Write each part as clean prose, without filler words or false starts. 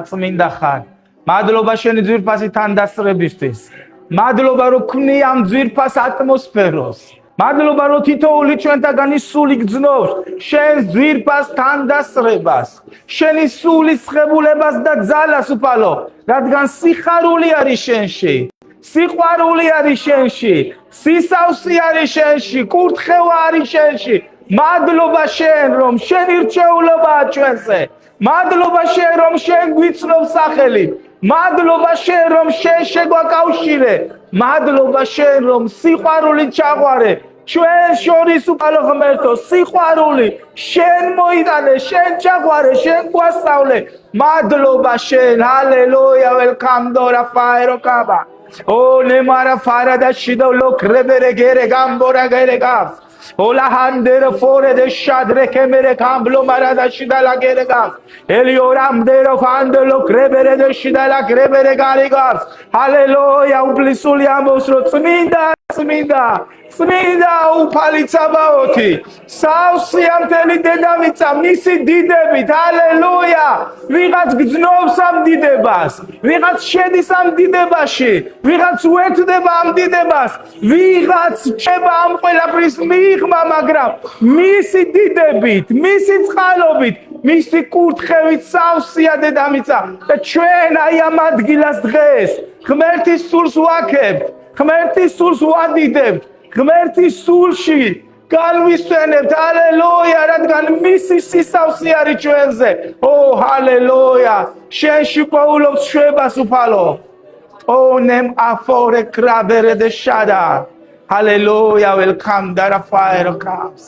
წმინდა ხარ. მადლობა შენი ძვირფასი თანდასწრებისთვის. მადლობა რომ ქმნი ამ ძვირფას ატმოსფეროს. მადლობა რომ თითოეული ჩვენთაგანი სული გძნობს შენს ძვირფას თანდასწრებას, შენი სულის ღებულებას და ძალას უფალო, რადგან სიხარული არის შენში, სიყვარული არის შენში, სისავსი არის შენში, კურთხევა არის შენში. მადლობა შენ რომ შენი რჩეულობაა ჩვენზე. მადლობა შენ რომ შენ გვიცნობ სახელი. მადლობა შენ რომ შენ შეგვაკავშირე. მადლობა შენ რომ სიყვარული ჩაღვარე. ჩვენ შორის უფალო ღმერთო, სიყვარული შენ მოიტანე, შენ ჩაღვარე, შენ გვასწავლე. მადლობა შენ. ჰალელუია. ველკამდორა ფაერო კაბა. ო ნემარა ფარადა შიდო ლოკრებერე გერე გამბორა გერე გავს. Ola handere fore de shadre kemere kamblo marada shidala geregas. Elioram dero fandelo krebere de shidala krebere garigas. Hallelujah. Uplisuli ambosro წმინდა უფალიცა ბაოთი. სავსე ამთელი დედამიცა მისი დიდებით. ჰალელუია. ვიღაც გძნობს ამ დიდებას, ვიღაც შედის ამ დიდებაში, ვიღაც უერთდება ამ დიდებას, ვიღაც რჩება ამ ყველაფრის მიღმა, მაგრამ მისი დიდებით, მისი წყალობით, მისი კურთხევით სავსეა დედამიცა. და ჩვენ აი ამ ადგილას დღეს ღმერთის სულს ვაქებთ, ღმერთის სულს ვადიდებთ, ღმერთის სულში განვისვენებთ. ჰალელუია. რადგან მისი სისავსე არის ჩვენზე. ო ჰალელუია. შენში პოულობს შვებას უფალო. ო ნემ აფორე კრაბერე დე შადა. ჰალელუია. ველკამ დარა ფაერო კავს.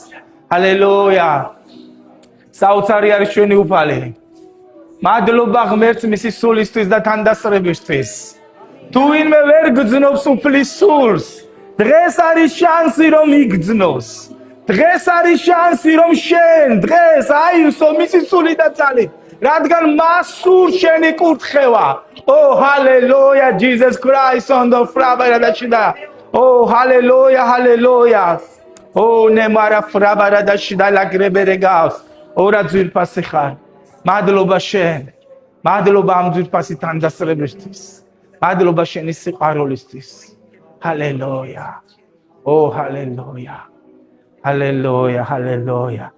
ჰალელუია. საოცარი არის ჩვენი უფალი. მადლობა ღმერთს მისი სულისთვის და თანდასწრებისთვის. თუ ვინმე ვერ გძნობს უფლის სულს, დღეს არის შანსი რომ იგძნოს. დღეს არის შანსი რომ შენ დღეს აივსო მისი სული და ძალით, რადგან მას სურს შენი კურთხევა. ო ჰალელუია. Jesus Christ on the frabaradashida. ო ჰალელუია, ჰალელუია. ო ნემარა frabaradashida ლაგრებერე გავს. ორა ძვირფასი ხარ. მადლობა შენ. მადლობა ამ ძვირფასი თანდასწრებისთვის. მადლობა შენი სიყვარულისთვის. Hallelujah. Oh, hallelujah. Hallelujah. Hallelujah.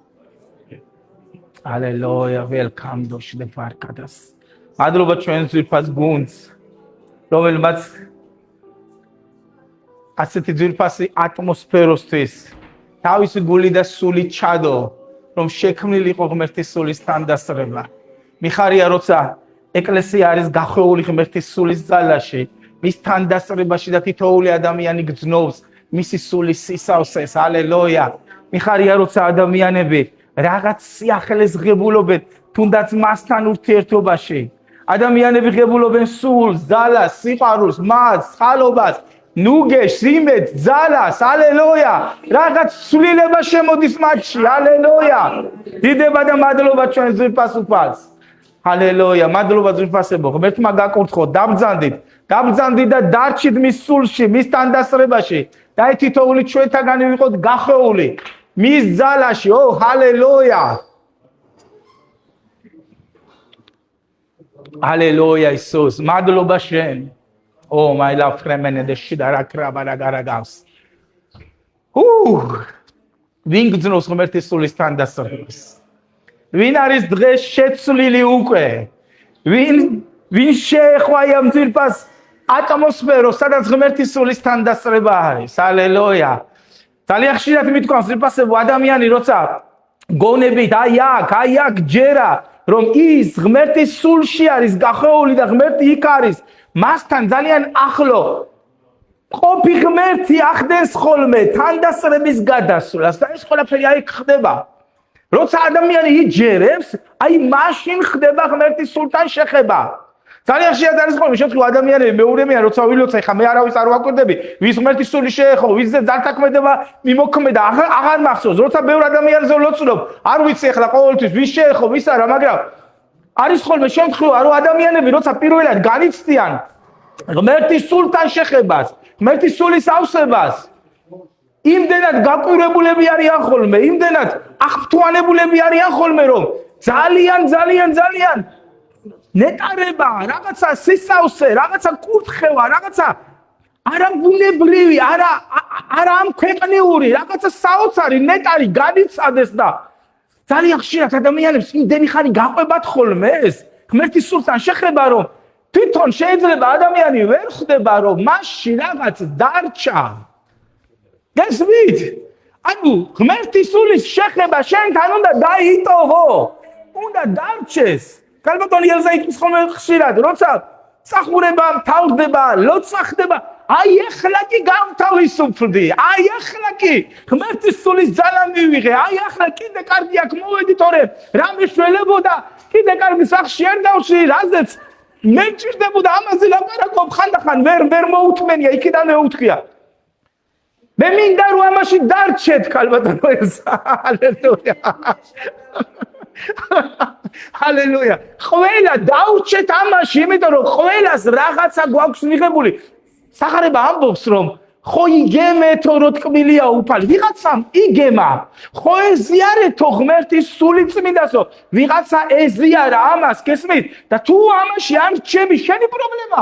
Hallelujah. Welcome to the Farkadas. მადლობა ჩვენს ძვირფას გუნდს, რომელმაც ასეთი ძვირფასი ატმოსფეროსთვის თავისი გული და სული ჩადო, რომ შექმნილი იყო ღმერთის სულის თანდასწრება. მიხარია, როცა ეკლესია არის გახვეული ღმერთის სულის ძალაში, მის თანდასწრებაში და თითოეული ადამიანი გძნობს მისი სულის სისავსეს. ჰალელუია. მიხარია, როცა ადამიანები რაღაც სიახლეს ღებულობენ, თუნდაც მასთან ურთიერთობაში. ადამიანები ღებულობენ სულს, ძალას, სიყვარულს, მადლს, წყალობას, ნუგეშს, იმედს, ძალას. ჰალელუია. რაღაც ცვლილება შემოდის მათში. ჰალელუია. დიდება და მადლობა ჩვენ ძვირფას უფალს. ჰალელუია. მადლობა ძვირფასებო. ღმერთმა გაკურთხო, დაბრძანდით. გაბრძანდით და დარჩით მის სულში, მის თანდასწრებაში. და აი თითოეული ჩვენთაგანი ვიყოთ გახვეული მის ძალაში. ო ჰალელუია. ჰალელუია ისუს. მადლობა შენ. ო my love friend და შიდარა კრაბარა გარაგავს. ვინ გძნობს ღმერთის სულის თანდასწრებას? ვინ არის დღეს შეცვლილი უკვე? ვინ შეეხვა ამ ძვირფას ატმოსფეროს, სადაც ღმერთის სულის თანდასწრება არის? ჰალელუია. ძალიან ხშირად მithქვამს ძვირფასებო, ადამიანი როცა გონებით აი აქ ჯერა, რომ ის ღმერთის სულში არის გახვეული და ღმერთი იქ არის, მასთან ძალიან ახლო ყოფი ღმერთი ახდენს ხოლმე თანდასწრების გადასვლას და ეს ყველაფერი აი ხდება. როცა ადამიანი იჯერებს, აი მაშინ ხდება ღმერთის სულთან შეხება. ძალიან ხშირად არის ხოლმე შემთხვევა, ადამიანები მეურემიან, როცა ვილოცე, ხა მე არავის არ ვაკვირდები, ვის ღმერთის სული შეეხო, ვისზე ძალთაქმედება მიმოქმედა, აღარ მახსოვს. როცა ბევრ ადამიანზე ვლოცულობ, არ ვიცი ახლა ყოველთვის ვის შეეხო, ვის არა, მაგრამ არის ხოლმე შემთხვევა, რომ ადამიანები როცა პირველად განიცდიან ღმერთის სულთან შეხებას, ღმერთის სულის ავსებას, იმდენად გაკვირვებულები არიან ხოლმე, იმდენად აღფრთოვანებულები არიან ხოლმე, რომ ძალიან ნეტარება, რაღაცა სისავსე, რაღაცა კურთხევა, რაღაცა არაბუნებრივი, არა ამ ქვეყნიური, რაღაცა საოცარი ნეტარი განიცადეს და ძალიან ხშირად ადამიანებს იმდენი ხანი გაყვებათ ხოლმე ეს ღმერთის სულთან შეხება რომ თვითონ შეიძლება ადამიანი ვერ ხვდება რომ მასში რაღაც დარჩა. გესმით? ანუ ღმერთის სულის შეხება შენთან უნდა დაიტოვო, უნდა დარჩეს. კალბატონი ელზაიტის ხოლმე ხშირად, როცა სახურება თავდება, ლოცვა ხდება, აი ახლა კი გავთავისუფლდი, აი ახლა კი ღმერთის სულის ძალა მივიღე, აი ახლა კიდე კარგი აქ მოვედი, თორემ რამე შველებოდა, კიდე კარგი სახში არ დავში, რაზეც მე ჭირდებოდა ამაზე ლაპარაკობ, ხანდახან ვერ მოუთმენია, იქიდან მეუთქია. მე მინდა რომ ამაში დარჩეთ, კალბატონო ელზა, ჰალელუია. ჰალელუია. ყველა დაურჩეთ ამაში, იმიტომ რომ ყველას რაღაცა გვაქვს მიღებული. სახარება ამბობს რომ ხო იგემეთო რო თკბილია უფალი. ვიღაცამ იგემა. ხო ეზიარეთო ღმერთის სული წმინდასო. ვიღაცა ეზიარა ამას, გესმით? და თუ ამაში არ რჩები, შენი პრობლემა.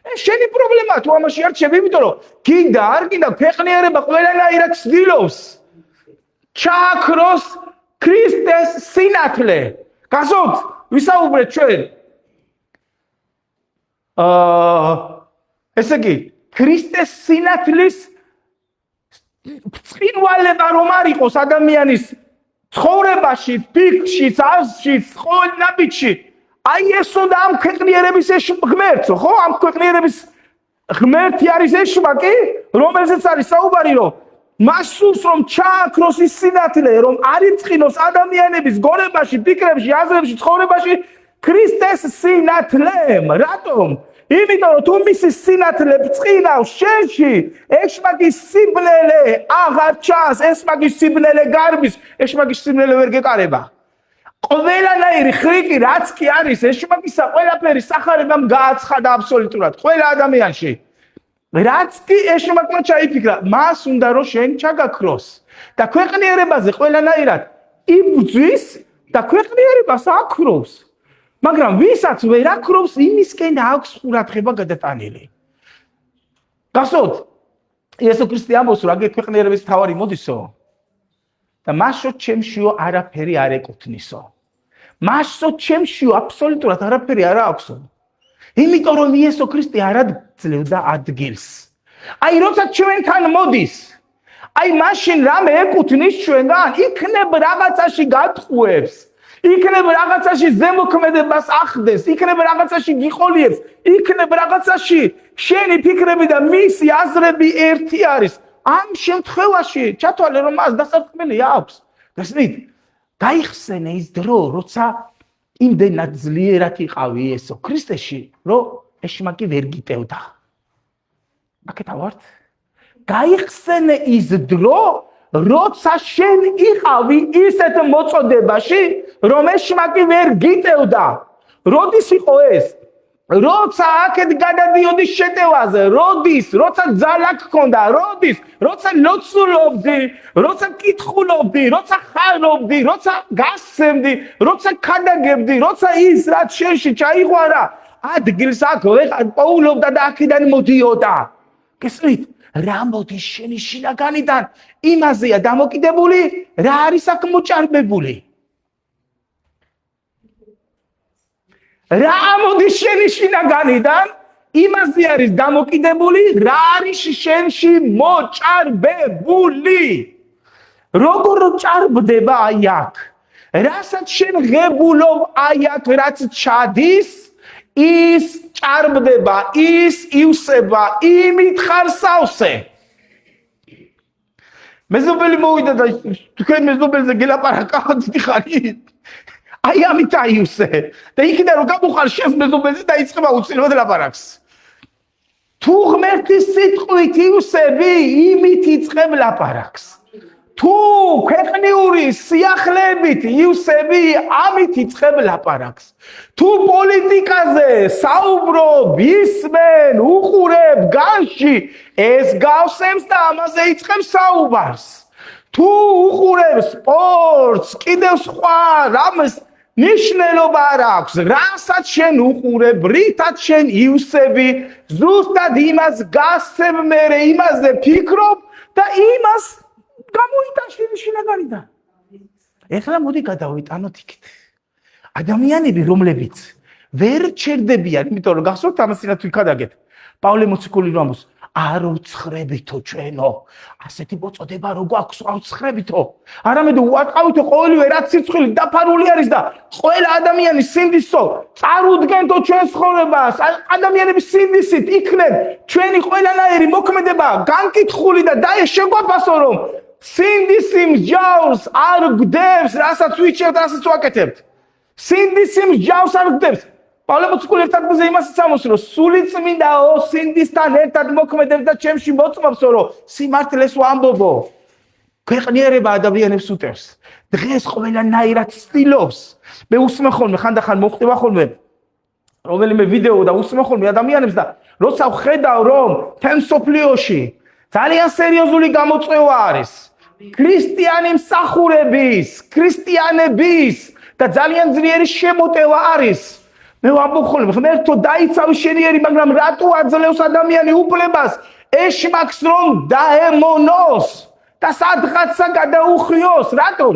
ეს შენი პრობლემა, თუ ამაში არ რჩები, იმიტომ რომ გინდა არ გინდა ქვეყნიერება ყველანაირად ცდილობს ჩააქროს ქრისტეს სინათლე. გასოთ, ვისაუბრეთ ჩვენ. ესე იგი, ქრისტეს სინათლის ბრწყინვალება რომ არ იყოს ადამიანის ცხოვრებაში, ფიქრში, აზრში, ყოველ ნაბიჯში, აი ეს უნდა ამ ქვეყნიერების ღმერთო, ხო? ამ ქვეყნიერების ღმერთი არის ეშმაკი, რომელზეც არის საუბარი, რომ მას სურს რომ ჩააქროს ის სინათლე, რომ არ იბწყინოს ადამიანების გონებაში, ფიქრებში, აზრებში, ცხოვრებაში ქრისტეს სინათლემ. რატომ? იმიტომ რომ თუ მისი სინათლე ბრწყინავს შენში, ეშმაკის სიბნელე აღარ ჩანს, ეშმაკის სიბნელე გარბის, ეშმაკის სიბნელე ვერ გეკარება. ყველანაირი ხრიკი რაც კი არის ეშმაკისა, ყველაფერი სახარებამ გააცხადა აბსოლუტურად ყველა ადამიანში. რაც კი ეშმაკმა ჩაიფიქრა, მას უნდა რომ შენ ჩაგაქროს და ქვეყნიერებაზე ყველანაირად იბრძვის და ქვეყნიერებას აქრობს. მაგრამ ვისაც ვერ აქრობს, იმისკენ აქვს ყურადღება გადატანილი. გასოთ, იესო ქრისტე ამბობს, რომ აგერ ქვეყნიერების თავარი მოდისო და მასო ჩემშიო არაფერი არ ეკუთვნისო. მასო ჩემშიო აბსოლუტურად არაფერი არ აქვსო. იმიტომ რომ იესო ქრისტე არ აძლევდა ადგილს. აი როცა ჩვენთან მოდის, აი მაშინ რამე ეკუთვნის ჩვენგან, იქნებ რაღაცაში გატყუებს, იქნებ რაღაცაში ზემოქმედებას ახდეს, იქნებ რაღაცაში გიყოლიებს, იქნებ რაღაცაში შენი ფიქრები და მისი აზრები ერთი არის. ამ შემთხვევაში ჩათვალე რომ მას დასარტყმელი აქვს. გასმით? გაიხსენე ის დრო, როცა იმდენად ძლიერად იყავი იესო ქრისტეში, რომ ეშმაკი ვერ გიტევდა. აქეთა ვართ? გაიხსენე ის დრო, როცა შენ იყავი ისეთ მოწოდებაში, რომ ეშმაკი ვერ გიტევდა. როდის იყო ეს? როცა აქეთ გადადიოდი შეტევაზე, როცა ძალა გქონდა, როცა ლოცულობდი, როცა კითხულობდი, როცა ხარობდი, როცა გასცემდი, როცა ქადაგებდი, როცა ის რაც შენში ჩაიღვარა, ადგილს აქ ვეღარ პოულობდა და აქედან მოდიოდა. გესმით? რა მოდის შენი შინაგანიდან? იმაზეა დამოკიდებული, რა არის აქ მოჭარბებული. რა მოდის შენი შინაგანიდან? იმაზე არის დამოკიდებული, რა არის შენში მოჭარბებული. როგორ ჭარბდება აი აქ? რასაც შენ ღებულობ აი აქ, რაც ჩადის, ის ჭარბდება, ის ივსება, იმით ხარ სავსე. მეზობელი მოვიდა და თქვენ მეზობელზე გელაპარაკავთ დიდი ხანი. აი ამით აივსე და იქიდან რომ გამუხარ შენს მეზობელზე და იწყება უცილებლად ლაპარაკს. თუ ღმერთის სიტყვით ივსები, იმით იწყებ ლაპარაკს. თუ ქვეყნიური სიახლეებით ივსები, ამით იწყებ ლაპარაკს. თუ პოლიტიკაზე საუბრობ, ისმენ, უყურებ, განში, ეს გავსემს და ამაზე იწყებ საუბარს. თუ უყურებ სპორტს, კიდევ სხვა რამეს ნიშნულობა არ აქვს, რასაც შენ უყურებ, რითაც შენ ივსები, ზუსტად იმას გასცემ მერე, იმაზე ფიქრობ და იმას გამოიტანში შინაგანიდან. ეხლა მოდი გადავიტანოთ იქით. ადამიანები, რომლებიც ვერ ჩერდებიან, იმიტომ რომ გახსოვთ ამასინათ ვიქადაგეთ. პავლე მოციქული რომ ამბობს, არ უცხრებითო ჩვენო, ასეთი მოწოდება რო გვაქვს, არ უცხრებითო. არამედ უარყავითო ყოველივე რაც სიცხვილით დაფარული არის და ყველა ადამიანის სინდისო წარუდგენთო ჩვენს ცხოვრებას. ადამიანების სინდისით იქნებ ჩვენი ყველანაირი მოქმედება განკითხული და ეს შეგვაფასო რომ სინდისი მსჯავრს არ გვდებს, რასაც ვიჩერთ, რასაც ვაკეთებთ. სინდისი მსჯავრს არ გვდებს. პავლე მოციქული ერთ ადგილზე იმასაც ამბობს, რომ სულიწმინდაო სინდისთან ერთად მოქმედებს და ჩემში მოწმობს, რომ სიმართლეს ვამბობო. ქვეყნიერება ადამიანებს უტევს. დღეს ყველანაირად ცდილობს. მე უსმენ ხოლმე ხანდახან მოხდება ხოლმე რომელიმე ვიდეო და უსმენ ხოლმე ადამიანებს და როცა ვხედავ რომ თემ სოფლიოში ძალიან სერიოზული გამოწვევა არის. ქრისტიანი მსახურების, ქრისტიანების და ძალიან ძლიერი შემოტევა არის. მე ვამბობ ხოლმე, ღმერთო დაიცავ შენიერი, მაგრამ რატო აძლევს ადამიანი უფლებას ეშმაკს რომ დაემონოს და სადღაცა გადაუხრიოს? რატომ?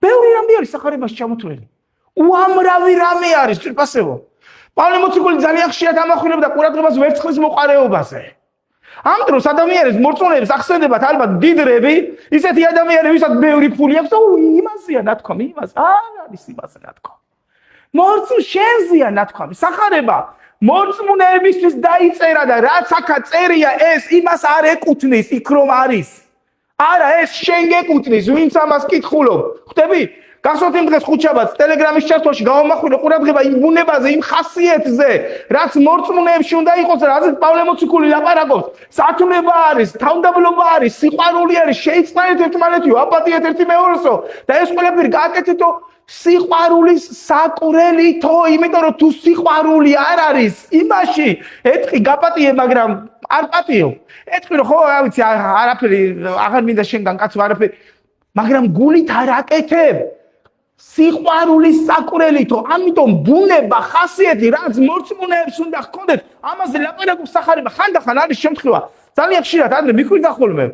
ბევრი რამე არის სახარებაში ჩამოთვლილი. უამრავი რამე არის, ფასევო. პავლე მოციქული ძალიან ხშირად ამახვილებდა ყურადღებას ვერცხლის მოყარეობაზე. ამ დროს ადამიანებს მორწმუნეებს ახსენებათ ალბათ დიდრები, ისეთი ადამიანები, ვისაც ბევრი ფული აქვს და იმაზეა ნათქვამი, იმას არ არის იმაზე ნათქვამი. მორწმუნე შენზეა ნათქვამი. სახარება მორწმუნეებისთვის დაიწერა და რაც აქა წერია ეს იმას არ ეკუთვნის, იქ რომ არის. არა, ეს შენ გეკუთვნის, ვინც ამას კითხულობ. ხვდები? გახსოვთ იმ დღეს ხუთშაბათს ტელეგრამის ჩართვაში გავამახვილე ყურადღება იმ ბუნებაზე, იმ ხასიათზე, რაც მორწმუნეებში უნდა იყოს, რაზეც პავლე მოციქული ლაპარაკობს. სათნობა არის, თავდაბლობა არის, სიყვარული არის, შეიწყნარეთ ერთმანეთიო, აპატიეთ ერთი მეორესო და ეს ყველაფერი გააკეთეთო სიყვარულის საკურელითო, იმიტომ რომ თუ სიყვარული არ არის იმაში, ეთქი გაპატიე, მაგრამ არ პატიო. ეთქი რომ ხო, რა ვიცი, არაფერი აღარ მინდა შენგან კაცო, არაფერი, მაგრამ გულით არ აკეთებ. სიყვარულის საკურელითო, ამიტომ ბუნება, ხასიათი, რაც მორწმუნეებს უნდა ჰქონდეთ, ამაზე ლაპარაკობს სახარება. ხანდახან არის შემთხვევა, ძალიან ხშირად ადრე მიხვიდა ხოლმე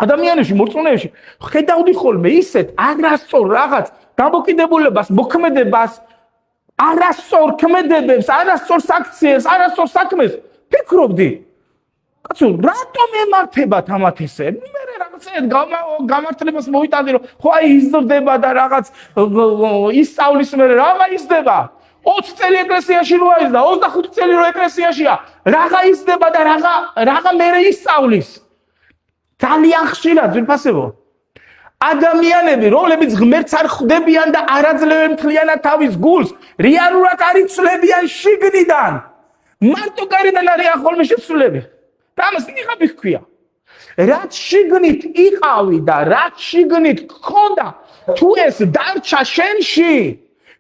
ადამიანებში, მორწმუნეებში, ხედავდი ხოლმე ისეთ არასწორ რაღაც დამოკიდებულებას, მოქმედებას, არასწორ ქმედებებს, არასწორ საქციელს, არასწორ საქმეს, ფიქრობდი, კაცო, რატომ ემართებათ ამათ ესე? მე რაღაცეთ გამართლებას მოვიტანდი, რომ ხო აი იზრდება და რაღაც ისწავლის მე რაღა იზრდება. 20 წელი ეკლესიაში რო არის და 25 წელი რო ეკლესიაშია, რაღა იზრდება და რაღა მე ისწავლის. ძალიან ხშირად ძვირფასებო. ადამიანები, რომლებიც ღმერთს არ ხვდებიან და არ აძლევენ მთლიანად თავის გულს, რეალურად არ იცვლებიან შიგნიდან. მარტო გარედან არიან ხოლმე შეცვლილები. და ამას ნიღაბი ჰქვია. რაც შიგნით იყავი და რაც შიგნით გქონდა, თუ ეს დარჩა შენში,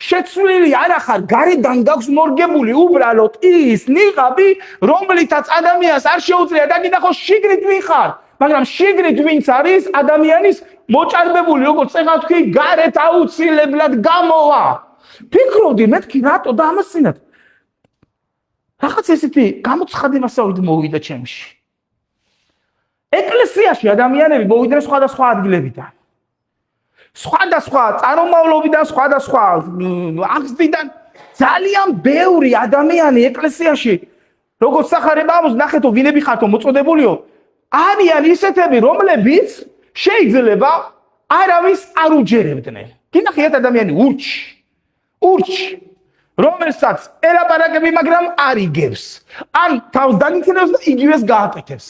შეცვლილი არ ახარ, გარედან გაქვს მორგებული უბრალოდ ის ნიღაბი, რომლითაც ადამიანს არ შეუძლია დაგინახოს შიგნით ვინ ხარ. მაგრამ შიგნით ვინც არის ადამიანის მოჭარბებული, როგორც წეღავ თქვი, გარეთ აუცილებლად გამოვა. ფიქრობდი მეთქი რატო და ამასინათ. რაღაც ესეთი გამოცხადებასავით მოვიდა ჩემში. ეკლესიაში ადამიანები მოვიდნენ სხვადასხვა ადგილებიდან. სხვადასხვა წარმომავლობიდან, სხვადასხვა აღზრდიდან ძალიან ბევრი ადამიანი ეკლესიაში, როგორც სახარება ამბობს, ნახეთო ვინები ხართო მოწოდებულიო, არიან ისეთები, რომლებიც შეიძლება არავის არ უჯერებდნენ. გინახიათ ადამიანი ურჩი, რომელსაც ელაპარაკები, მაგრამ არ იგებს. ან თავს დაგიქნევს და იგივეს გააკეთებს.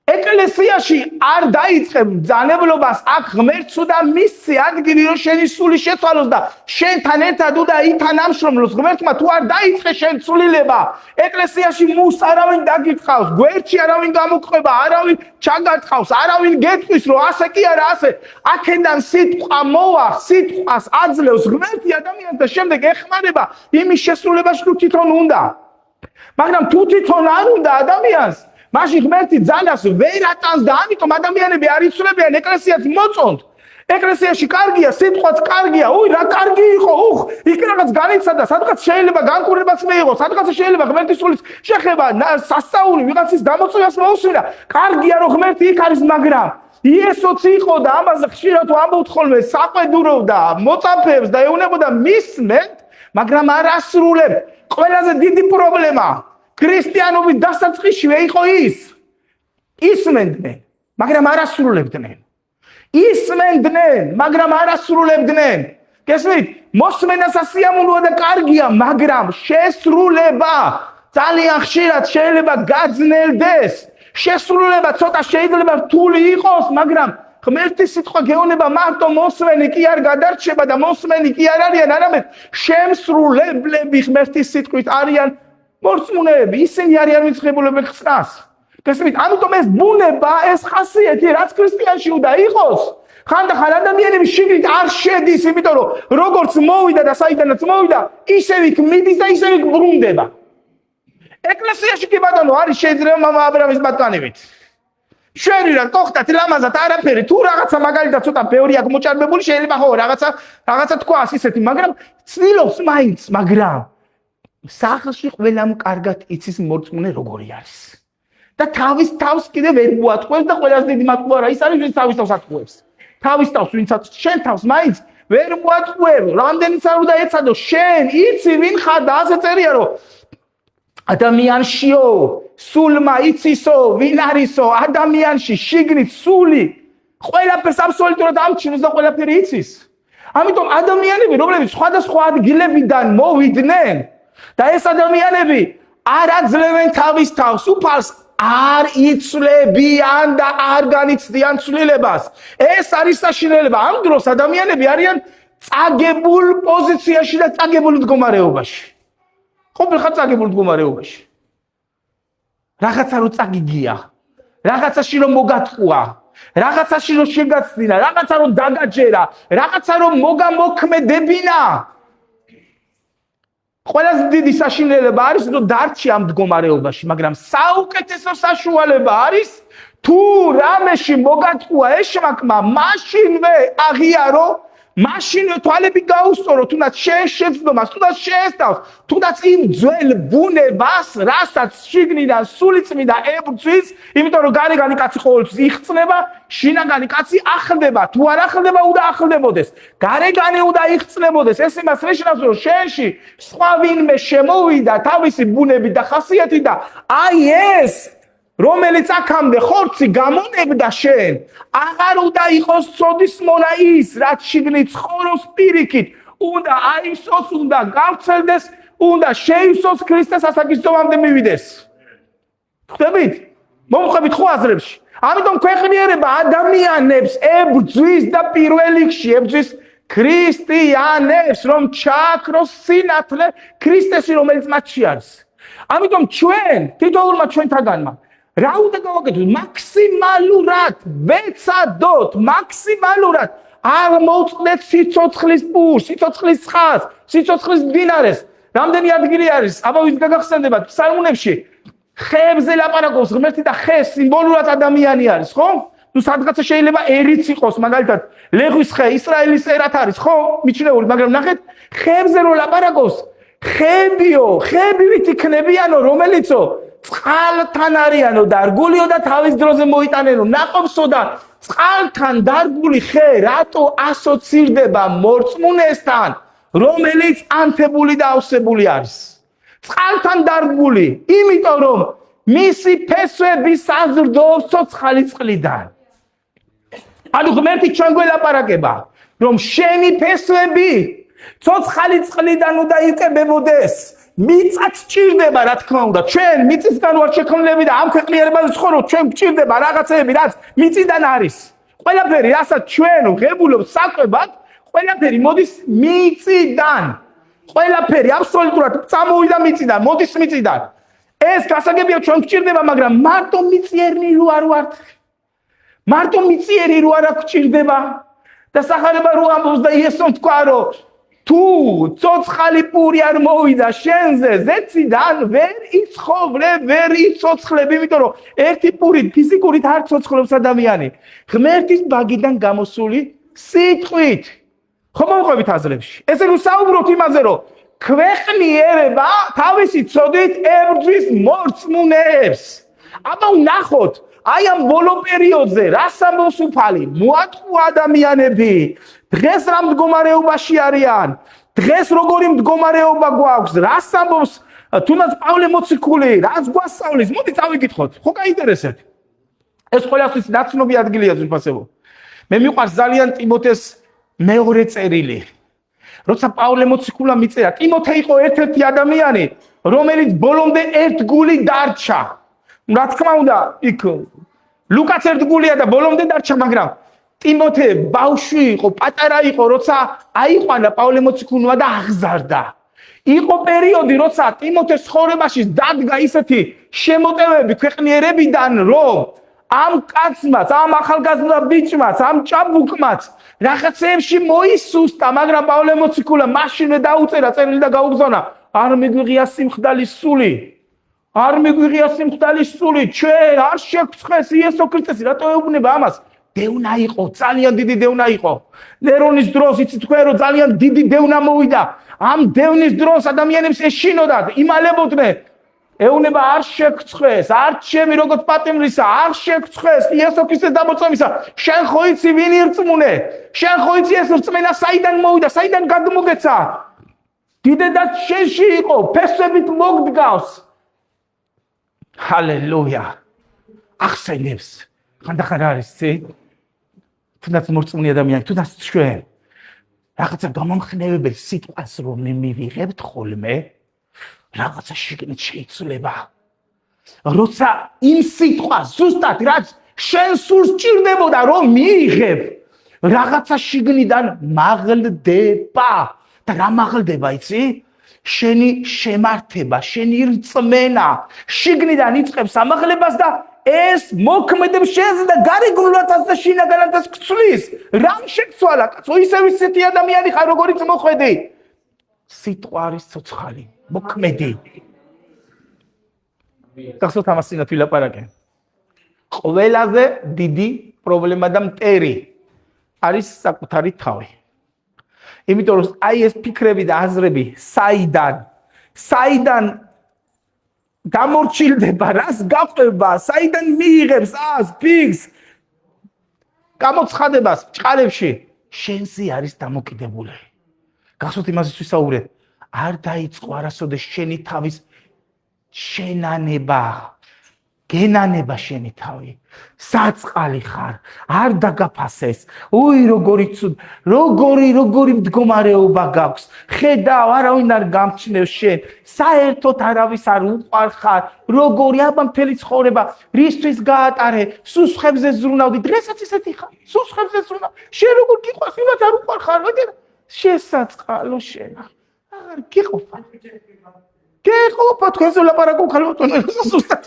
ეკლესიაში არ დაიწყებ ბრძანებლობას, აქ ღმერთს უნდა მისცე ადგილი, რომ შენი სული შეცვალოს და შენთან ერთად უნდა ითან ამშრომლოს. ღმერთმა თუ არ დაიწყე შენ ცვლილება, ეკლესიაში მუს არავინ დაგიწყავს, გვერდში არავინ გამოგყვება, არავინ ჩაგარტყავს, არავინ გეტყვის, რომ ასე კი არა, ასე. აქედან სიტყვა მოვა, სიტყვას აძლევს ღმერთი ადამიანს და შემდეგ ეხმარება იმის შესრულებაში თუ თვითონ უნდა. მაგრამ თუ თვითონ არ უნდა ადამიანს, მაშინ ღმერთი ძალას ვერ ატანს და ამიტომ ადამიანები არ იცვლებიან ეკლესიას მოწონთ. ეკლესიაში კარგია, სიტყვაც კარგია, რა კარგი იყო, იქ რაღაც განიცადა, სადღაც შეიძლება განკურნებაც მიიღო, სადღაც შეიძლება ღმერთის სულის შეხება, სასწაული, ვიღაცის დამოწმებას მოусმინა. კარგია რომ ღმერთი იქ არის, მაგრამ იესოც იყო და ამაზე ხშირად ამბობთ ხოლმე, საყვედურობდა, მოწაფეებს და ეუბნებოდა მისმენთ, მაგრამ არ ასრულებთ. ყველაზე დიდი პრობლემა ქრისტიანობის დასაწყისშივე იყო ის. ისმენდნენ, მაგრამ არ ასრულებდნენ. ისმენდნენ, მაგრამ არ ასრულებდნენ. გესმით? მოსმენა სასიამოვნოა და კარგია, მაგრამ შესრულება ძალიან ხშირად შეიძლება გაძნელდეს. შესრულება ცოტა შეიძლება რთული იყოს, მაგრამ ღმერთის სიტყვა გეუბნება მარტო მოსმენი კი არ გადარჩება და მოსმენი კი არ არიან, არამედ შემსრულებლები ღმერთის სიტყვით არიან მორწმუნეები, ისინი არიან ვიწყებულები ხსნას. გესმით? ამიტომ ეს ბუნება, ეს ხასიათი რაც ქრისტიანში უნდა იყოს, ხანდახან ადამიანები შიგნით არ შედის, იმიტომ რომ როგორც მოვიდა და საიდანაც მოვიდა, ისევ იქ მიდის და ისევ იქ ბრუნდება. ეკლესიაში კი ბატონო არის შეიძლება მამა აბრამის ბატონივით. შენირად გოხდათ ლამაზად არაფერი, თუ რაღაცა მაგალითად ცოტა ბევრი აქ მოჭარბებული შეიძლება ხო რაღაცა თქვას ისეთი, მაგრამ ცდილობს მაინც, მაგრამ სახლში ყველამ კარგად იცის მორწმუნე როგორი არის. და თავის თავს კიდე ვერ მოატყუებს და ყველაზე დიდი მატყუა რა ის არის, ვინც თავის თავს ატყუებს. თავის თავს ვინცაც შენ თავს მაინც ვერ მოატყუებ, რამდენიც არ უნდა ეცადო, შენ იცი ვინ ხარ და ასე წერია რომ ადამიანშიო, სულმა იცისო, ვინ არისო, ადამიანში შიგნით სული ყველაფერს აბსოლუტურად ამჩნევს და ყველაფერი იცის. ამიტომ ადამიანები, რომლებიც სხვადასხვა ადგილებიდან მოვიდნენ და ეს ადამიანები არ აძლევენ თავის თავს, უფალს არ იცვლებიან და არ განიცდიან ცვლილებას. ეს არის საშინელება. ამ დროს ადამიანები არიან წაგებულ პოზიციაში და წაგებულ მდგომარეობაში. ყოფილ ხარ წაგებულ მდგომარეობაში. რაღაცა რო წაგიგია, რაღაცაში რომ მოგატყუა, რაღაცაში რომ შეგაცდინა, რაღაცა რომ დაგაჯერა, რაღაცა რომ მოგამოქმედებინა. ყველაზე დიდი საშინელება არის რომ დარჩი ამ მდგომარეობაში, მაგრამ საუკეთესო საშუალება არის თუ რამეში მოგატყუა ეშმაკმა, მაშინვე აღიარო, მაშინვე თვალები გაუსწორო, თუნდაც შეეცდომას, თუნდაც შეესწავს, თუნდაც იმ ძველ ბუნებას, რასაც შიგნიდან სულიწმიდა ებრძვის, იმიტომ რომ გარეგანი კაცი ყოველთვის იხწნება, შინაგანი კაცი ახლდება, თუ არ ახლდება, უნდა ახლდებოდეს. გარეგანი უნდა იხწნებოდეს, ეს იმას ნიშნავს, რომ შენში სხვა ვინმე შემოვიდა თავისი ბუნებით და ხასიათით და აი ეს რომელიც აქამდე ხორცი გამონებდა შენ, აღარ უნდა იყოს ცოდის მონა ის, რაც შიგნით ცხოვრობს პირიქით, უნდა აივსოს, უნდა გავრცელდეს, უნდა შეივსოს ქრისტეს ასაკისწომამდე მივიდეს. ხვდებით? მომხვებით ხო აზრებში? ამიტომ ქვეყნიერება ადამიანებს ებრძვის და პირველ რიგში ებრძვის ქრისტიანებს, რომ ჩააქროს სინათლე ქრისტესი, რომელიც მათში არის. ამიტომ ჩვენ, თითოეულმა ჩვენთაგანმა რა უნდა გავაკეთოთ? მაქსიმალურად ვეცადოთ, მაქსიმალურად არ მოვწყდეთ სიცოცხლის პურს, სიცოცხლის ცხას, სიცოცხლის მდინარეს. რამდენი ადგილი არის? აბა ვის გაგახსენდებათ? ფსალმუნებში ხეებზე ლაპარაკობს ღმერთი და ხე სიმბოლურად ადამიანი არის, ხო? თუ სადღაცა შეიძლება ერიც იყოს, მაგალითად, ლეღვის ხე ისრაელის ერად არის, ხო? მიჩნეული, მაგრამ ნახეთ, ხეებზე რო ლაპარაკობს, ხებიო, ხებივით იქნებიანო, რომელიცო წყალთან არიანო დარგულიო და თავის დროზე მოიტანენო ნაყოფსო და წყალთან დარგული ხე რატო ასოცირდება მორწმუნესთან, რომელიც ანთებული და ავსებული არის? წყალთან დარგული, იმიტომ რომ მისი ფესვები საზრდოობს ცოცხალი წყლიდან. ანუ ღმერთი ჩვენ გველაპარაკება, რომ შენი ფესვები ცოცხალი წყლიდან უნდა იყებებოდეს. მიწაც ჭირდება, რა თქმა უნდა, ჩვენ მიწისგან ვარ შექმნილები და ამ ქვეყნიერებაზე ცხოვრობ, ჩვენ ჭირდება რაღაცეები, რაც მიწიდან არის. ყველაფერი, რასაც ჩვენ ღებულობთ საკვებად, ყველაფერი მოდის მიწიდან. ყველაფერი აბსოლუტურად წამოვიდა მიწიდან, მოდის მიწიდან. ეს გასაგებია ჩვენ გჭირდება, მაგრამ მარტო მიწიერნი რო არ ვართ. მარტო მიწიერი რო არ გჭირდება და სახარება რო ამბობს და იესომ თქვა, რომ თუ ცოცხალი პური არ მოვიდა შენზე, ზეციდან ვერ იცხოვრე, ვერ იცოცხლებ, იმიტომ რომ ერთი პურით ფიზიკურით არ ცოცხლობს ადამიანი. ღმერთის ბაგიდან გამოსული სიტყვით. ხო მოვყვებით აზრებში. ესე რომ საუბრობთ იმაზე, რომ ქვეყნიერება თავისი ცოდვით ებრძვის მორწმუნეებს. აბა ვნახოთ, აი ამ ბოლო პერიოდზე რას ამბობს უფალი? მოატყუ ადამიანები, დღეს რა მდგომარეობაში არიან, დღეს როგორი მდგომარეობა გვაქვს, რას ამბობს თუნდაც პავლე მოციქული, რაც გვასწავლის, მოდი წავიკითხოთ, ხო გაინტერესებთ. ეს ყველასთვის ნაცნობი ადგილია ძვირფასებო. მე მიყვარს ძალიან ტიმოთეს მეორე წერილი. როცა პავლე მოციქულა მიწერა, ტიმოთე იყო ერთ-ერთი ადამიანი, რომელიც ბოლომდე ერთგული დარჩა. რა თქმა უნდა, იქ ლუკაც ერთგულია და ბოლომდე დარჩა, მაგრამ ტიმოთე ბავშვი იყო, პატარა იყო, როცა აიყვანა პავლე მოციქულმა და აღზარდა. იყო პერიოდი, როცა ტიმოთეს ცხოვრებაში დადგა ისეთი შემოტევები ქვეყნიერებიდან, რომ ამ კაცმაც, ამ ახალგაზრდა ბიჭმაც, ამ ჭაბუკმაც რაღაცეებში მოისუსტა, მაგრამ პავლე მოციქულა მაშინვე დაუწერა წერილი და გაუგზავნა. არ მიგვიღია სიმხდალის სული. არ მიგვიღია სიმხდალის სული, ჩვენ არ შეგწხვეს იესო ქრისტესი, რატო ეუბნება ამას? დევნა იყო, ძალიან დიდი დევნა იყო. ნერონის დროს იცით თქვენ, რომ ძალიან დიდი დევნა მოვიდა. ამ დევნის დროს ადამიანებს ეშინოდათ, იმალებოდნენ. ეუბნება არ შეგწხვეს, არ ჩემი როგორც პატიმრისა, არ შეგწხვეს იესო ქრისტეს დამოწმისა. შენ ხო იცი ვინ ირწმუნე? შენ ხო იცი ეს რწმენა საიდან მოვიდა, საიდან გადმოგეცა? დიდედაც შენში იყო, ფესვებით მოგდგავს. ჰალელუია. ახსენებს. ხანდახან არის ცი? თუნდაც მორწმუნე ადამიანი, თუნდაც ჩვენ რაღაცა გამომხნევებელი სიტყვას რომ მივიღებთ ხოლმე, რაღაცა შიგნით შეიცვლება. როცა იმ სიტყვას ზუსტად რაც შენ სულს ჭირდებოდა რომ მიიღებ, რაღაცა შიგნიდან მაღლდება. და რა მაღლდება, იცი? შენი შემართება, შენი რწმენა შიგნიდან იწყებს ამაღლებას და ეს მოქმედებს შენზე და გარეგნულადაც და შინაგანადაც გწვლის. რამ შეგცვალა, კაცო, ისევ ისეთი ადამიანი ხარ, როგორიც მოხვედი. სიტყვა არის ცოცხალი, მოქმედი. გახსოვთ ამას წინათ ვილაპარაკე. ყველაზე დიდი პრობლემა და მტერი არის საკუთარი თავი. იმიტომ რომ აი ეს ფიქრები და აზრები საიდან გამორჩილდება, რას გაყვება, საიდან მიიღებს ას, ფიქს, გამოცხადებას ჭყალებში, შენზე არის დამოკიდებული. გახსოვთ იმაზე ვისაუბრეთ, არ დაიწყო არასოდეს შენი თავის შენანება, გენანება შენი თავი. საწყალი ხარ, არ დაგაფასეს. უი, როგორი მდგომარეობა გაქვს. ხედავ, არავინ არ გამჩნევს შენ. საერთოდ არავის არ უყვარ ხარ. როგორი აბა მთელი ცხოვრება რისთვის გაატარე? სუსხებზე ზრუნავდი. დღესაც ისეთი ხარ. სუსხებზე ზრუნავ. შენ როგორ გიყვარს, ვინმე არ უყვარ ხარ, მაგრამ შესაწყალო შენ. აღარ გიყოფა. გიყოფა თქვენზე ლაპარაკო ხალხო ზუსტად.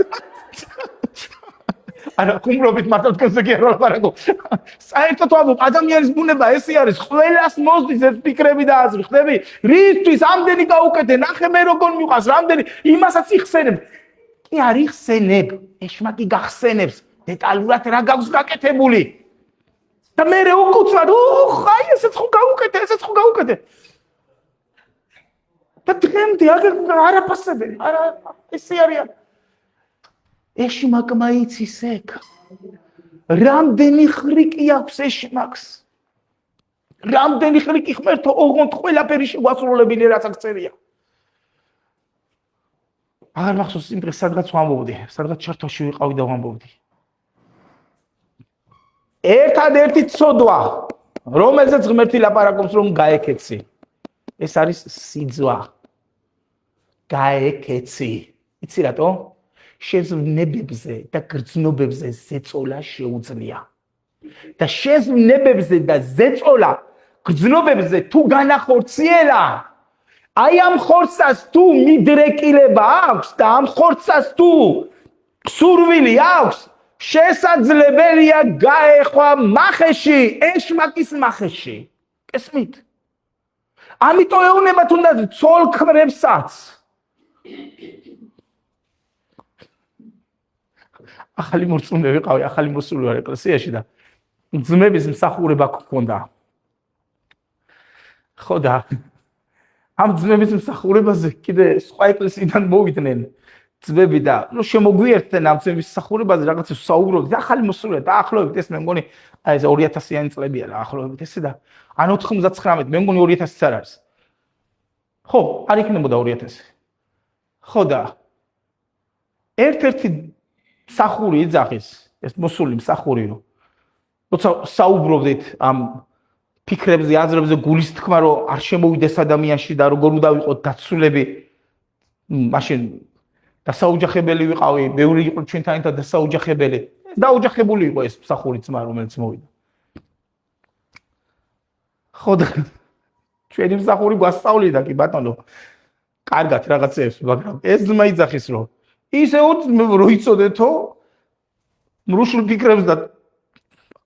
არა, ხუმრობით მართლა თქვენზე კი არ ლაპარაკო. საერთოდ ვამბობ, ადამიანის ბუნება ესე არის, ყველას მოსდის ეს ფიქრები და აზრი, ხდები? რისთვის ამდენი გაუკეთე, ნახე მე როგორ მიყვარს, რამდენი იმასაც იხსენებ. კი არ იხსენებ, ეშმაკი გახსენებს, დეტალურად რა გაქვს გაკეთებული. და მე უკუცრად, აი ესეც ხო გაუკეთე, ესეც ხო გაუკეთე. და დღემდე არაფასები, არა ესე არიან. ეშმაკმა იცის ეგ. რამდენი ხრიკი აქვს ეშმაკს. რამდენი ხრიკი ღმერთო ოღონდ ყველაფერი შეგვასრულებელი რაც აქ წერია. აღარ მახსოვს იმ დღეს სადღაც ვამბობდი, სადღაც ჩართვაში ვიყავი და ვამბობდი. ერთადერთი ცოდვა, რომელზეც ღმერთი ლაპარაკობს რომ გაეკეცი. ეს არის სიძვა. გაეკეცი. იცი რატო? შეზვნებებზე და გრძნობებზე ზეწოლა შეუძლია. და შეზვნებებზე და ზეწოლა გრძნობებზე თუ განახორციელა, აი ამ ხორცას თუ მიდრეკილება აქვს და ამ ხორცას თუ სურვილი აქვს, შესაძლებელია გაეხვა მახეში, ეშმაკის მახეში. გესმით? ამიტომ ეუბნება თუნდაც ცოლ-ქმრებსაც. ახალი მორწმუნე ვიყავი, ახალი მოსული ვარ ეკლესიაში და ძმების მსახურება გქონდა. ხო და ამ ძმების მსახურებაზე კიდე სხვა ეკლესიიდან მოვიდნენ ძმები და შემოგვიერთდნენ ამ ძმების მსახურებაზე რაღაცა საუბრობთ. ახალი მოსულია დაახლოებით ეს მე მგონი აი ეს 2000-იანი წლებია რა ახლობებით ესე და ან 99 მე მგონი 2000-იც არ არის. ხო, არ იქნებოდა 2000. ხო და ერთ-ერთი მსახური იძახის, ეს მოსული მსახური რომ როცა საუბრობდით ამ ფიქრებზე, აზრებზე, გულის თქმა რომ არ შემოვიდეს ადამიანში და როგორ უნდა ვიყოთ დაცულები, მაშინ დასაოჯახებელი ვიყავი, ბევრი იყო ჩვენთან ერთად დასაოჯახებელი. დაოჯახებული იყო ეს მსახური ძმა, რომელიც მოვიდა. ხო და ჩვენი მსახური გვასწავლიდა კი ბატონო. კარგად რაღაცებს, მაგრამ ეს ძმა იძახის რომ ისევ რო იცოდეთო რუსულ ფიქრებს და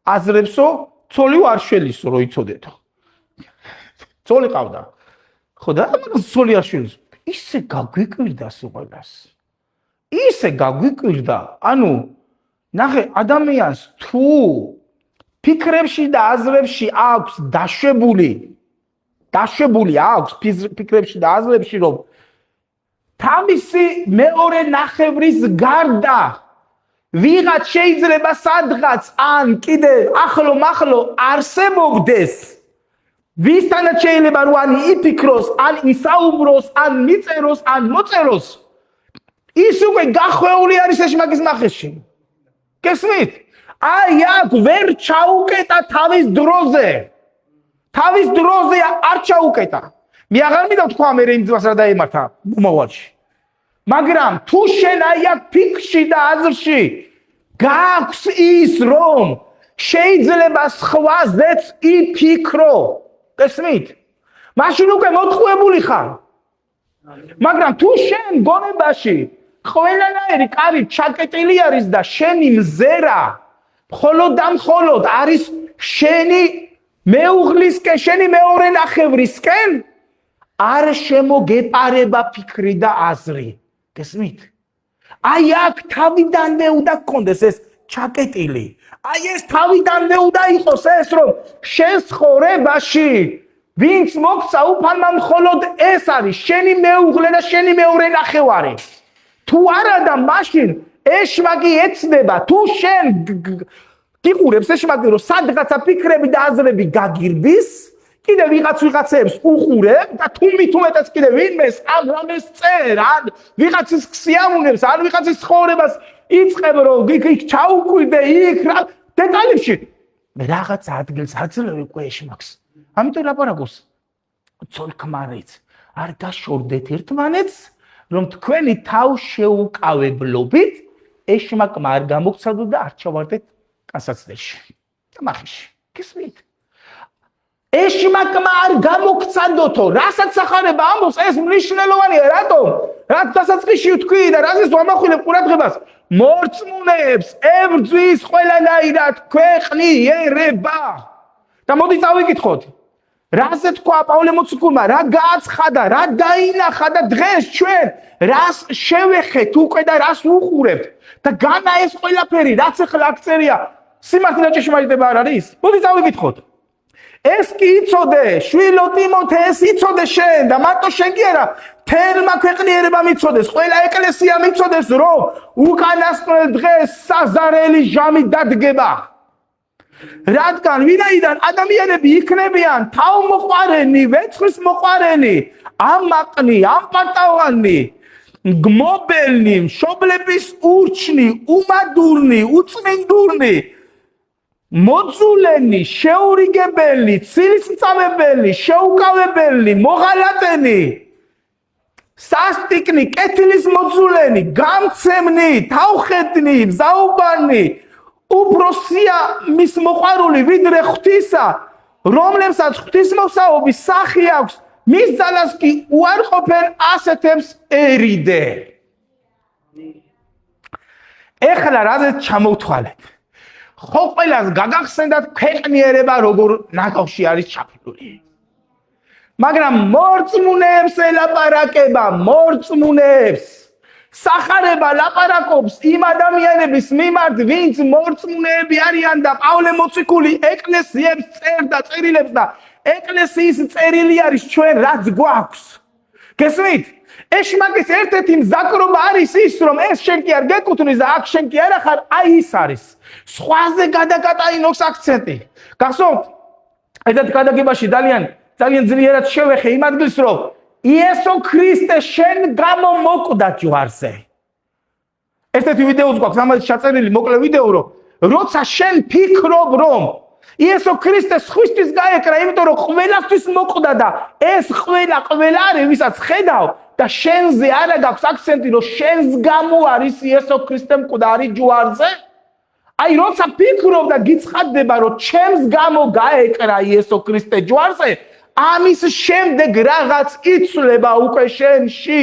აზრებსო ცოლი არ შველისო რო იცოდეთო. ცოლი ყავდა. ხო და ამას ცოლი არ შველისო. ისე გაგვიკვირდა სულყებას. ისე გაგვიკვირდა, ანუ ნახე ადამიანს თუ ფიქრებში და აზრებში აქვს დაშვებული აქვს ფიქრებში და აზრებში რომ თავისი მეორე ნახევრის გარდა ვიღაც შეიძლება სადღაც ან კიდე ახლო არსებობდეს ვისთანაც შეიძლება რომ ან იფიქროს ან ისაუბროს ან მიწეროს ან მოწეროს ის უკვე გახვეული არის ეს მაგის ნახეში გესმით აი აქ ვერ ჩაუკეტა თავის დროზე არ ჩაუკეტა მე აღარ მინდა თქვა მე იმ ძმას რა დაემართა მომავალში მაგრამ თუ შენ აი აქ ფიქრში და აზრში გაქვს ის რომ შეიძლება სხვაზეც იფიქრო გესმით მაშინ უკვე მოთხოვებული ხარ მაგრამ თუ შენ გონებაში ყველანაირი კარი ჩაკეტილი არის და შენი მზერა მხოლოდ არის შენი მეუღლისკენ შენი მეორე ნახევრისკენ არ შემოგეპარება ფიქრი და აზრი გესმით აი აქ თავიდანვე უნდა გქონდეს ეს ჩაკეტილი აი ეს თავიდანვე უნდა იყოს ეს რომ შენ ცხოვრებაში ვინც მოგცა უფალმა მხოლოდ ეს არის შენი მეუღლე და შენი მეორე ნახევარი თუ არა და მაშინ ეშმაკი ეცდება თუ შენ გიყურებს ეშმაკი რომ სადღაცა ფიქრები და აზრები გაგირბის კიდე ვიღაცებს უყურებ და თუმეტაც კიდე ვინმეს ამ რამეს წერ ან ვიღაცის ქსიამუნებს ან ვიღაცის ცხოვრებას იწყებ რომ იქ ჩაუკვირდე იქ რა დეტალებში რაღაც ადგილს აძლევ უკვე ეშმაკს ამიტომ ლაპარაკობს ცოლ-ქმარიც არ გაშორდეთ ერთმანეთს რომ თქვენი თავშეუკავებლობით ეშმაკმა არ გამოგცადოთ და არ ჩავარდეთ კასაცდელში და მახიში გესმით ეშმაკმა არ გამოგცადოთო რასაც ახარება ამბობს ეს მნიშვნელოვანია რატომ რაც დასაწყისში ვთქვი და რაზეც ვამახვილებ ყურადღებას მორწმუნეებს ებრძვის ყველანაირად ქვეყნიერება და მოდი წავიკითხოთ რაზე თქვა პავლე მოციქულმა რა გააცხადა რა დაინახა და დღეს ჩვენ რას შევეხეთ უკვე და რას ვუყურებთ და განა ეს ყველაფერი რაც ახლა აქ წერია სიმართლე და ჭეშმარიტება არ არის მოდი წავიკითხოთ ეს კი იცოდე შვილო ტიმოთე ეს იცოდე შენ და მარტო შენ კი არა თელმა ქვეყნიერებამ იცოდეს ყველა ეკლესიამ იცოდეს რომ უკანასკნელ დღეს საზარელი ჟამი დადგება რადგან ვინაიდან ადამიანები იქნებიან თავმოყვარენი, ვეცხლის მოყვარენი, ამაყნი, ამპარტავანი, გმობელნი, მშობლების ურჩნი, უმადურნი, უწმინდურნი, მოძულენი, შეურიგებელნი, ცილისწამებელნი, შეუკავებელნი, მოღალატენი, სასტიკნი, კეთილის მოძულენი, გამცემნი, თავხედნი, მზაუბანი უბროსია მის მოყვარული ვიდრე ღვთისა, რომლებსაც ღვთისმოსაობის სახე აქვს, მის ძალას კი უარყოფენ ასეთებს ერიდე. ეხლა რაზეც ჩამოვთვალეთ. ხო ყველას გაგახსენდათ ქვეყნიერება როგორ ნაგავში არის ჩაფლული. მაგრამ მორწმუნეებს ელაპარაკება, მორწმუნეებს სახარება ლაპარაკობს იმ ადამიანების მიმართ, ვინც მორწმუნეები არიან და პავლე მოციქული ეკლესიებს წერდა წერილებს და ეკლესიის წერილი არის ჩვენ რაც გვაქვს. გესმით? ეშმაკის ერთ-ერთი მზაკრობა არის ის, რომ ეს შენ კი არ გეკუთვნის და აქ შენ კი არ ახარ, აი ის არის. სხვაზე გადაკატაინოს აქცენტი. გახსოვთ? ერთ გადაგებაში ძალიან ძლიერად შევეხე იმ ადგილს, რომ იესო ქრისტე შენ გამო მოკვდა ჯვარზე. ერთ-ერთი ვიდეოც გვაქვს, ამაზე ჩაწერილი მოკლე ვიდეო, რომ როცა შენ ფიქრობ, რომ იესო ქრისტე სხვისთვის გაეკრა, იმიტომ რომ ყველასთვის მოკვდა და ეს ყველა არის, ვისაც ხედავ და შენზე არა გაქვს აქცენტი, რომ შენს გამო არის იესო ქრისტე მკვდარი ჯვარზე. აი როცა ფიქრობ და გიცხადდება, რომ ჩემს გამო გაეკრა იესო ქრისტე ჯვარზე, ამის შემდეგ რაღაც იცვლება უკვე შენში.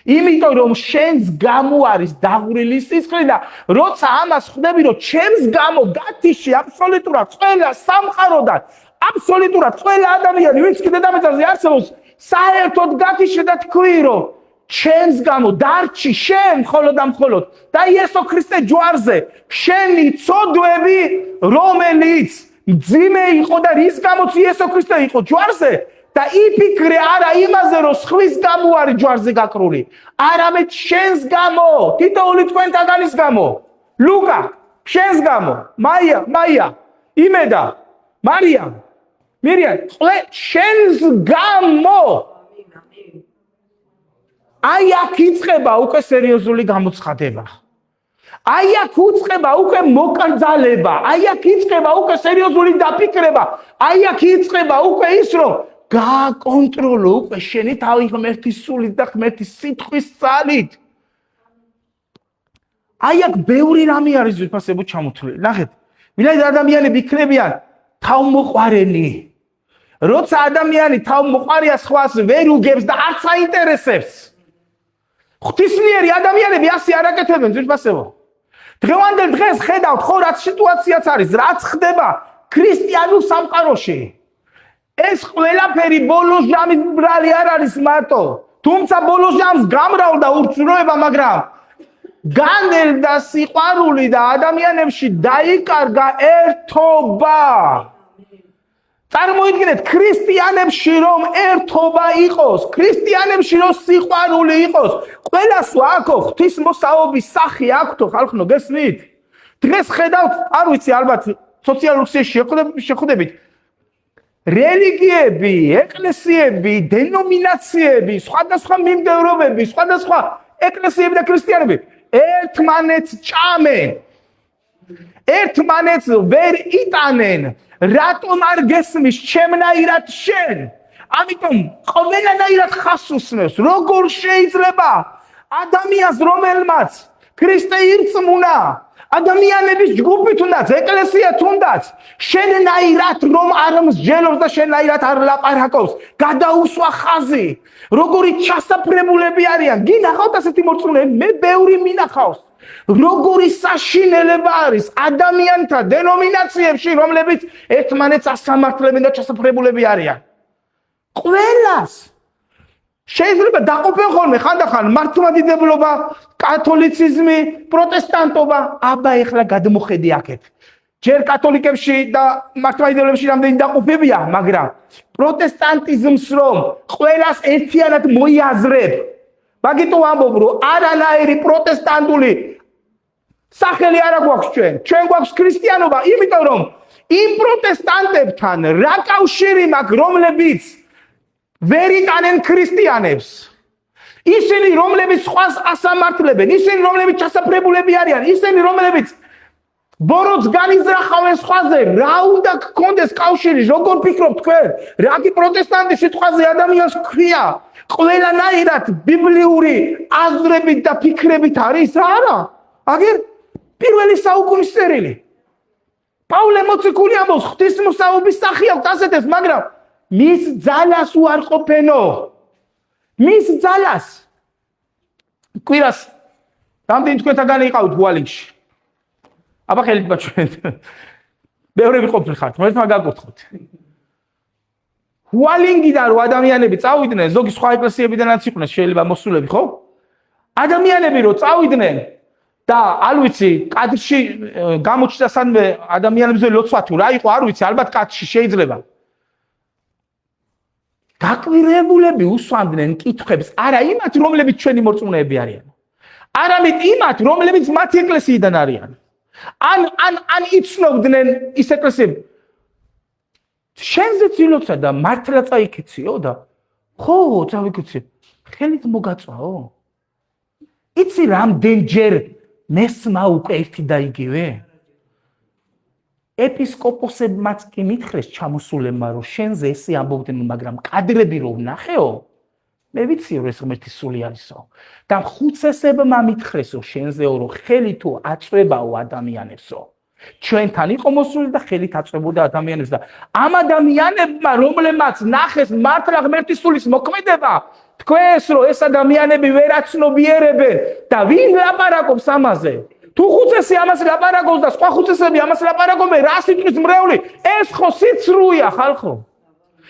იმიტომ რომ შენს გამო არის დაღვრილი სისხლი და როცა ამას ხვდები, რომ ჩემს გამო გათიში აბსოლუტურად ყველა სამყაროდან, აბსოლუტურად ყველა ადამიანი, ვინც კი დედამიწაზე არსებობს, საერთოდ გათიში და თქვი, რომ ჩემს გამო დარჩი შენ მხოლოდ და მხოლოდ და იესო ქრისტე ჯვარზე შენი ცოდვები, რომელიც მძიმე იყო და რის გამოც იესო ქრისტე იყო ჯვარზე და იფიქრე არა იმაზე, რომ სხვის გამო არის ჯვარზე გაკრული, არამედ შენს გამო, თითოეული თქვენთაგანის გამო. ლუკა, შენს გამო, მაია, იმედა, მარიამ, მირიან, შენს გამო. აი აქ იწყება უკვე სერიოზული გამოცხადება. აი აქ უწყება უკვე მოკრძალება, აი აქ იწყება უკვე სერიოზული დაფიქრება, აი აქ იწყება უკვე ის, რომ გააკონტროლო უკვე შენი თავი ღმერთის სულით და ღმერთის სიტყვის ძალით. აი აქ ბევრი რამე არის ძვირფასებო ჩამოთვლილი. ნახეთ, ვინაიდან ადამიანები იქნებიან თავმოყვარენი. როცა ადამიანი თავმოყვარია, სხვას ვერ უგებს და არც აინტერესებს. ღვთისმიერი ადამიანები ასე არ აკეთებენ ძვირფასებო. დღევანდელ დღეს ხედავთ ხო რაც სიტუაციაც არის, რაც ხდება ქრისტიანულ სამყაროში. ეს ყველაფერი ბოლო ჟამის ბრალი არ არის მარტო. თუმცა ბოლო ჟამს გამრავლდა ურწმუნოება, მაგრამ განელდა სიყვარული და ადამიანებში დაიკარგა ერთობა. წარმოიდგინეთ, ქრისტიანებში რომ ერთობა იყოს, ქრისტიანებში რომ სიყვარული იყოს, ყველას აქვს ღვთისმოსაობის სახე აქვს ხალხო, გესმით? დღეს ხედავთ, არ ვიცი, ალბათ სოციალურ ქსელში შეხვდებით, რელიგიები, ეკლესიები, დენომინაციები, სხვადასხვა მიმდევრობები, სხვადასხვა ეკლესიები და ქრისტიანები ერთმანეთს ჭამენ, ერთმანეთს ვერ იტანენ. რატომ არ გესმის ჩემნაირად შენ? ამიტომ ყველანაირად ხას უსმევს. როგორ შეიძლება ადამიანს, რომელმაც ქრისტე ირწმუნა, ადამიანების ჯგუფი თუნდაც, ეკლესია თუნდაც, შენნაირად რომ არ მსჯელობს და შენნაირად არ ლაპარაკობს, გადაუსვა ხაზი, როგორი ჩასაფრებულები არიან. გინახავთ ასეთი მორწმუნეები? მე ბევრი მინახავს. როგორი საშინელება არის ადამიანთა დენომინაციებში, რომლებიც ერთმანეთს ასამართლებენ და ჩასაფრებულები არიან. ყველას შეიძლება დაყოფენ ხოლმე ხანდახან მართლმადიდებლობა, კათოლიციზმი, პროტესტანტობა. აბა ეხლა გადმოხედი აქეთ. ჯერ კათოლიკებში და მართლმადიდებლებში რამდენი დაყოფებია, მაგრამ პროტესტანტიზმს რომ ყველას ერთიანად მოიაზრებ, მაგიტო ამბობ, რომ არანაირი პროტესტანტული სახელი არ გვაქვს ჩვენ გვაქვს ქრისტიანობა, იმიტომ რომ იმ პროტესტანტებთან რა კავშირი მაქვს, რომლებიც ვერ იტანენ ქრისტიანებს, ისინი რომლებიც სხვას ასამართლებენ, ისინი რომლებიც ჩასაფრებულები არიან, ისინი რომლებიც ბოროტს განიზრახავენ სხვაზე, რა უნდა გქონდეს კავშირი, როგორ ფიქრობთ თქვენ? რა კი პროტესტანტი სიტყვაზე ადამიანს ქვია? ყველანაირად ბიბლიური აზრებით და ფიქრებით არის? არა. აგერ პირველი საუკუნის წერილი. პავლე მოციქული ამბობს, ღვთისმოსაობის სახე აქვს ასეთებს, მაგრამ მის ძალას უარყოფენო. მის ძალას. კვირას რამდენი თქვენთაგანი იყავით ვალინგში? აბა ხელით ბაჩვენთ. ბევრები ყოფილი ხართ, მოერთმა გაკუთხოთ. ვალინგიდან რო ადამიანები წავიდნენ, ზოგი სხვა ეკლესიებიდანაც იყვნენ შეიძლება მოსულები, ხო? ადამიანები რო წავიდნენ და არ ვიცი, კადრში გამოჩნდა სანმე ადამიანებზე ლოცვა თუ რა იყო, არ ვიცი, ალბათ კადრში შეიძლება. დაკვირვებულები უსვამდნენ კითხვებს არა იმათ, რომლებიც ჩვენი მორწმუნეები არიან. არამედ იმათ, რომლებიც მათი ეკლესიიდან არიან. ან იცნობდნენ ის ეკლესიები. შენზე ცილოცა და მართლა წაიქეციო და ხო, წავიქეცი. ხელით მოგაწვაო. იცი რამდენჯერ მესმა უკვე ერთი და იგივე? ეპისკოპოსებმაც კი მითხრეს ჩამოსულებმა, რომ შენზე ესე ამბობდნენ, მაგრამ კადრები რო ვნახეო, მე ვიცი რომ ეს ღმერთის სული არისო. და ხუცესებმა მითხრესო შენზეო, რომ ხელი თუ აწვებაო ადამიანებსო. ჩვენთან იყო მოსული და ხელით აწვებოდა ადამიანებს და ამ ადამიანებმა, რომლებმაც ნახეს მართლა ღმერთის სულის მოქმედება, თქვენს რომ ეს ადამიანები ვერ აცნობიერებენ და ვინ ლაპარაკობს ამაზე? თუ ხუცესი ამას ლაპარაკობს და სხვა ხუცესები ამას ლაპარაკობენ, რა სიტყვის მრევლი? ეს ხო სიცრუეა ხალხო.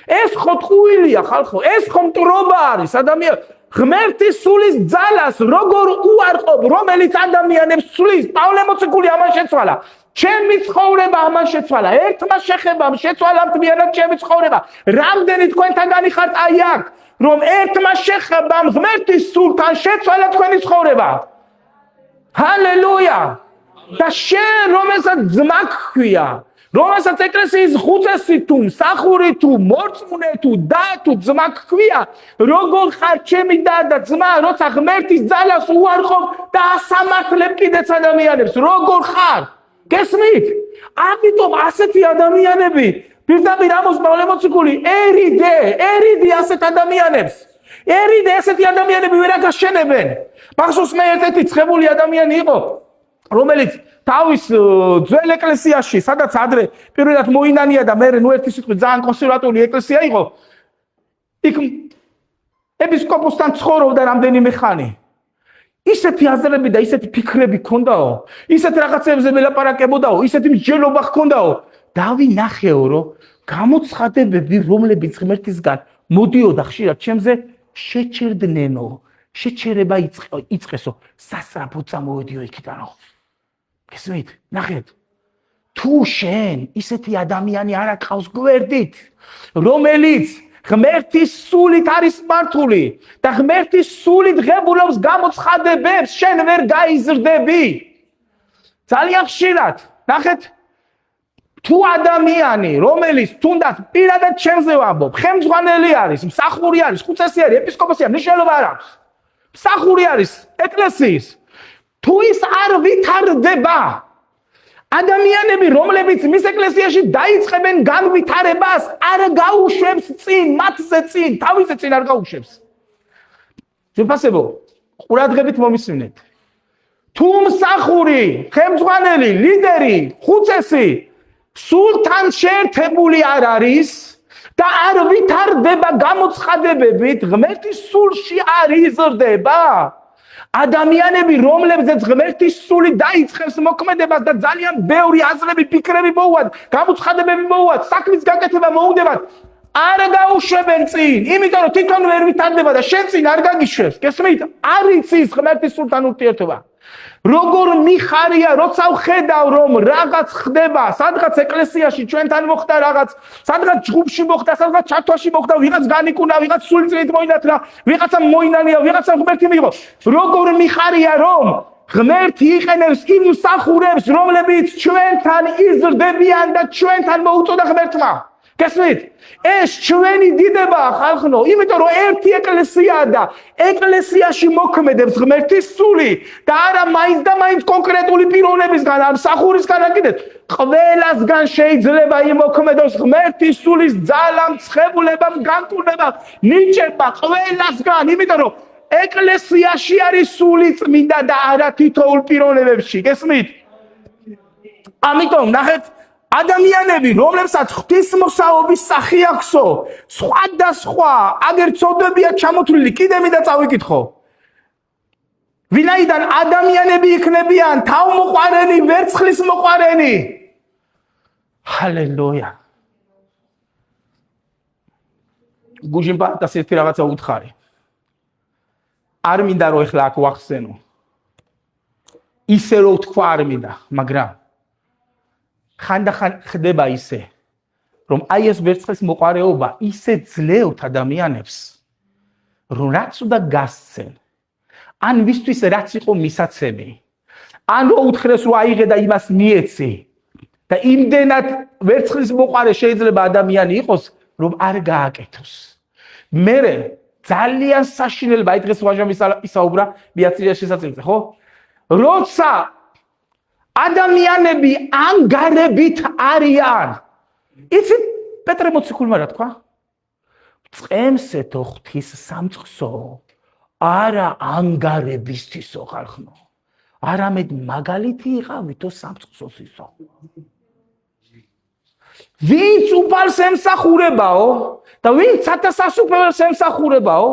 ეს ხო ტყუილია ხალხო. ეს ხო მტრობა არის ადამიანს. ღმერთის სულის ძალას როგორ უარყოფ, რომელიც ადამიანებს სulis? პავლე მოციქული ამან შეცვალა. ჩემი ცხოვრება ამან შეცვალა. ერთმა შეხებამ შეცვალა მთლიანად ჩემი ცხოვრება. რამდენი თქვენთაგანი ხართ აი აქ, რომ ერთმა შეხებამ ღმერთის სულთან შეცვალა თქვენი ცხოვრება. ჰალელუია! და შენ რომელსაც ძმა გქვია, რომელსაც ეკლესიის ხუცესი თუ მსახური თუ მორწმუნე თუ და თუ ძმა გქვია, როგორ ხარ ჩემი და ძმა, როცა ღმერთის ძალას უარყოფ და ასამართლებ კიდეც ადამიანებს, როგორ ხარ? გესმით? ამიტომ ასეთი ადამიანები პირდაპირ ამოს პავლე მოციქული ერიდი ასეთ ადამიანებს. ერიდი ასეთი ადამიანები ვერ აგაშენებენ. მახსოვს მე ერთ-ერთი ცხებული ადამიანი იყო, რომელიც თავის ძველ ეკლესიაში, სადაც ადრე პირველად მოინანია და მე ერთი სიტყვით ძალიან კონსერვატული ეკლესია იყო, იქ ეპისკოპოსთან ცხოვრობდა რამდენიმე ხანი. ისეთი აზრები და ისეთი ფიქრები ჰქონდაო, ისეთ რაღაცებზე ველაპარაკებოდაო, ისეთი მსჯელობა ჰქონდაო. დავინახეო, რომ გამოცხადებები, რომლებიც ღმერთისგან მოდიოდა ხშირად ჩემზე, შეჩერდნენო, შეჩერება იწყესო, სასწრაფოდ წამოვედიო იქიდან. გესმით? ნახეთ. თუ შენ ისეთი ადამიანი არ აკყავს გვერდით, რომელიც ღმერთის სულით არის მართული და ღმერთის სულით ღებულობს გამოცხადებებს, შენ ვერ გაიზრდები. ძალიან ხშირად, ნახეთ, თუ ადამიანი, რომელიც თუნდაც პირადად ჩემზე ვამბობ, ხელმძღვანელი არის, მსახური არის, ხუცესი არის, ეპისკოპოსი არის, მნიშვნელობა არ აქვს. მსახური არის ეკლესიის. თუ ის არ ვითარდება, ადამიანები, რომლებიც მის ეკლესიაში დაიწყებენ განვითარებას, არ გაუშვებს წინ, მათზე წინ, თავზე წინ არ გაუშვებს. ძვირფასებო, ყურადღებით მომისმინეთ. თუ მსახური, ხელმძღვანელი, ლიდერი, ხუცესი სულთან შეერთებული არ არის და არ ვითარდება გამოცხადებებით, ღმერთის სულში არ იზრდება. ადამიანები, რომლებზეც ღმერთის სული დაიწყებს მოქმედებას და ძალიან ბევრი აზრები, ფიქრები მოუვათ, გამოცხადებები მოუვათ, საქმის გაკეთება მოუნდებათ, არ გაუშვებენ წინ, იმიტომ რომ თვითონ ვერ ვითარდება და შენ წინ არ გაგიშვებს. გესმით? არ იცის ღმერთის სულთან ურთიერთობა. როგორ მიხარია, როცა ვხედავ, რომ რაღაც ხდება, სადღაც ეკლესიაში ჩვენთან მოხდა რაღაც, სადღაც ჯგუფში მოხდა, სადღაც ჩართვაში მოხდა, ვიღაც განიკუნა, ვიღაც სულიწრით მოინათლა, ვიღაცა მოინანია, ვიღაცა ღმერთი მიიღო. როგორ მიხარია, რომ ღმერთი იყენებს იმ მსახურებს, რომლებიც ჩვენთან იზრდებიან და ჩვენთან მოუწოდა ღმერთმა. გესმით? ეს ჩვენი დიდებაა ხალხო, იმიტომ რომ ერთი ეკლესიაა და ეკლესიაში მოქმედებს ღმერთის სული და არა მაინც და მაინც კონკრეტული პიროვნებისგან, ამ მსახურისგან აკიდეთ. ყველასგან შეიძლება იმოქმედოს ღმერთის სულის ძალა, მცხებულებამ, განკურნებამ, ნიჭებმა, ყველასგან, იმიტომ რომ ეკლესიაში არის სული წმინდა და არა თითოეულ პიროვნებებში. გესმით? ამიტომ ნახეთ, ადამიანები, რომლებსაც ღვთისმოსაობის სახე აქვსო, სხვადასხვა აგერ ცოდებია ჩამოთვლილი, კიდე მინდა წავიკითხო. ვინაიდან ადამიანები იქნებიან თავმოყვარენი, ვერცხლის მოყვარენი. ჰალელუია. გუჟიმბატას ერთი რაღაცა უთხარი. არ მინდა რომ ეხლა აქ ვახსენო. ისე რომ თქვა არ მინდა, მაგრამ ხანდახან ხდება ისე, რომ აი ეს ვერცხლის მოყარეობა ისე ძლევთ ადამიანებს, რომ რაც უნდა გასცენ, ან ვისთვის რაც იყო მისაცემი, ან უთხრეს რომ აიღე და იმას მიეცი და იმდენად ვერცხლის მოყარე შეიძლება ადამიანი იყოს, რომ არ გააკეთოს. მერე ძალიან საშინელება, აი დღეს ვაჟამ ისაუბრა მიაცილეს შესაძლებლზე, ხო? როცა ადამიანები ანგარებით არიან, იცით პეტრე მოციქულმა რა თქვა? წყემსეთო ღვთის სამწყსო, არა ანგარებისთვისო ხალხო, არამედ მაგალითი იყავითო სამწყსოსისო. ვინც უფალს ემსახურებაო და ვინც ათასასუფეველს ემსახურებაო,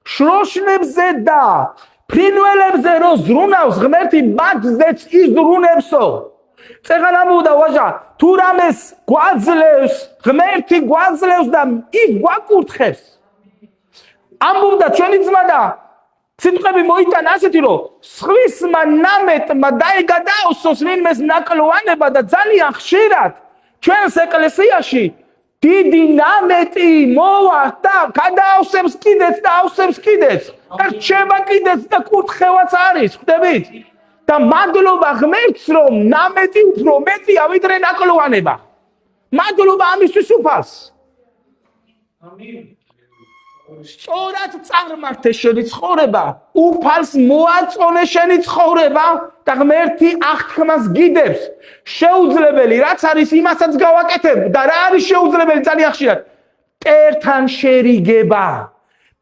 შროშნებზე და ფრინველებზე რო ზრუნავს ღმერთი მათზეც იზრუნებსო. წეგან ამბობდა ვაჟა, თუ რამეს გვაძლევს, ღმერთი გვაძლევს და ის გვაკურთხებს. ამბობდა ჩვენი ძმა და სიტყვები მოიტანა ასეთი, რომ სხვისმა ნამეტმა დაეგადაოსოს ვინმეს ნაკლოვანება და ძალიან ხშირად ჩვენს ეკლესიაში დიდი ნამეტი მოვა და გადაავსებს კიდეც და ავსებს კიდეც და რჩება კიდეც და კურთხევაც არის, ხვდებით? და მადლობა ღმერთს, რომ ნამეტი უფრო მეტია ვიდრე ნაკლოვანება. მადლობა ამისთვის უფალს. სწორად წარმართე შენი ცხოვრება, უფალს მოაწონე შენი ცხოვრება და ღმერთი აღთქმას გიდებს. შეუძლებელი რაც არის იმასაც გავაკეთებ და რა არის შეუძლებელი ძალიან ხშირად? მტერთან შერიგება,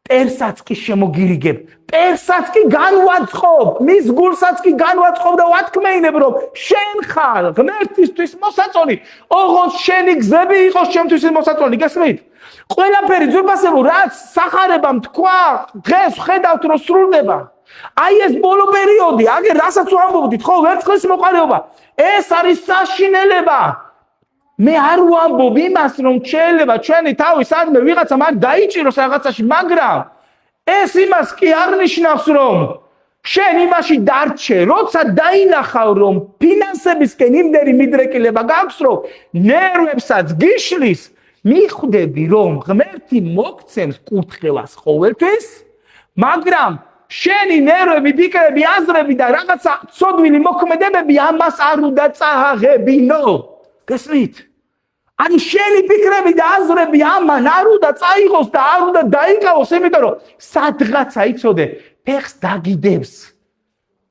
მტერსაც კი შემოგირიგებ, მტერსაც კი განვაწყობ, მის გულსაც კი განვაწყობ და ვათქმეინებ, რომ შენ ხარ ღმერთისთვის მოსაწონი, ოღონდ შენი გზები იყოს ჩემთვის მოსაწონი, გესმით? ყველაფერი ძვირფასებო, რაც სახარებამ თქვა, დღეს ხედავთ რომ სრულდება. აი ეს ბოლო პერიოდი, აგერ რასაც ვამბობდით, ხო, ვერცხლის მოყარეობა, ეს არის საშინელება. მე არ ვამბობ იმას, რომ შეიძლება ჩვენი თავი სადმე ვიღაცამ არ დაიჭიროს რაღაცაში, მაგრამ ეს იმას კი არ ნიშნავს, რომ შენ იმაში დარჩე, როცა დაინახავ, რომ ფინანსებისკენ იმდენი მიდრეკილება გაქვს, რომ ნერვებსაც გიშლის, მიხვდები, რომ ღმერთი მოგცემს კურთხევას ყოველთვის, მაგრამ შენი ნერვები, ფიქრები, აზრები და რაღაცა ცოდვილი მოქმედებები ამას არ უნდა წააღებინო. გესმით? ანუ შენი ფიქრები და აზრები ამან არ უნდა წაიღოს და არ უნდა დაიკავოს, იმიტომ რომ სადღაცა იცოდე, ფეხს დაგიდებს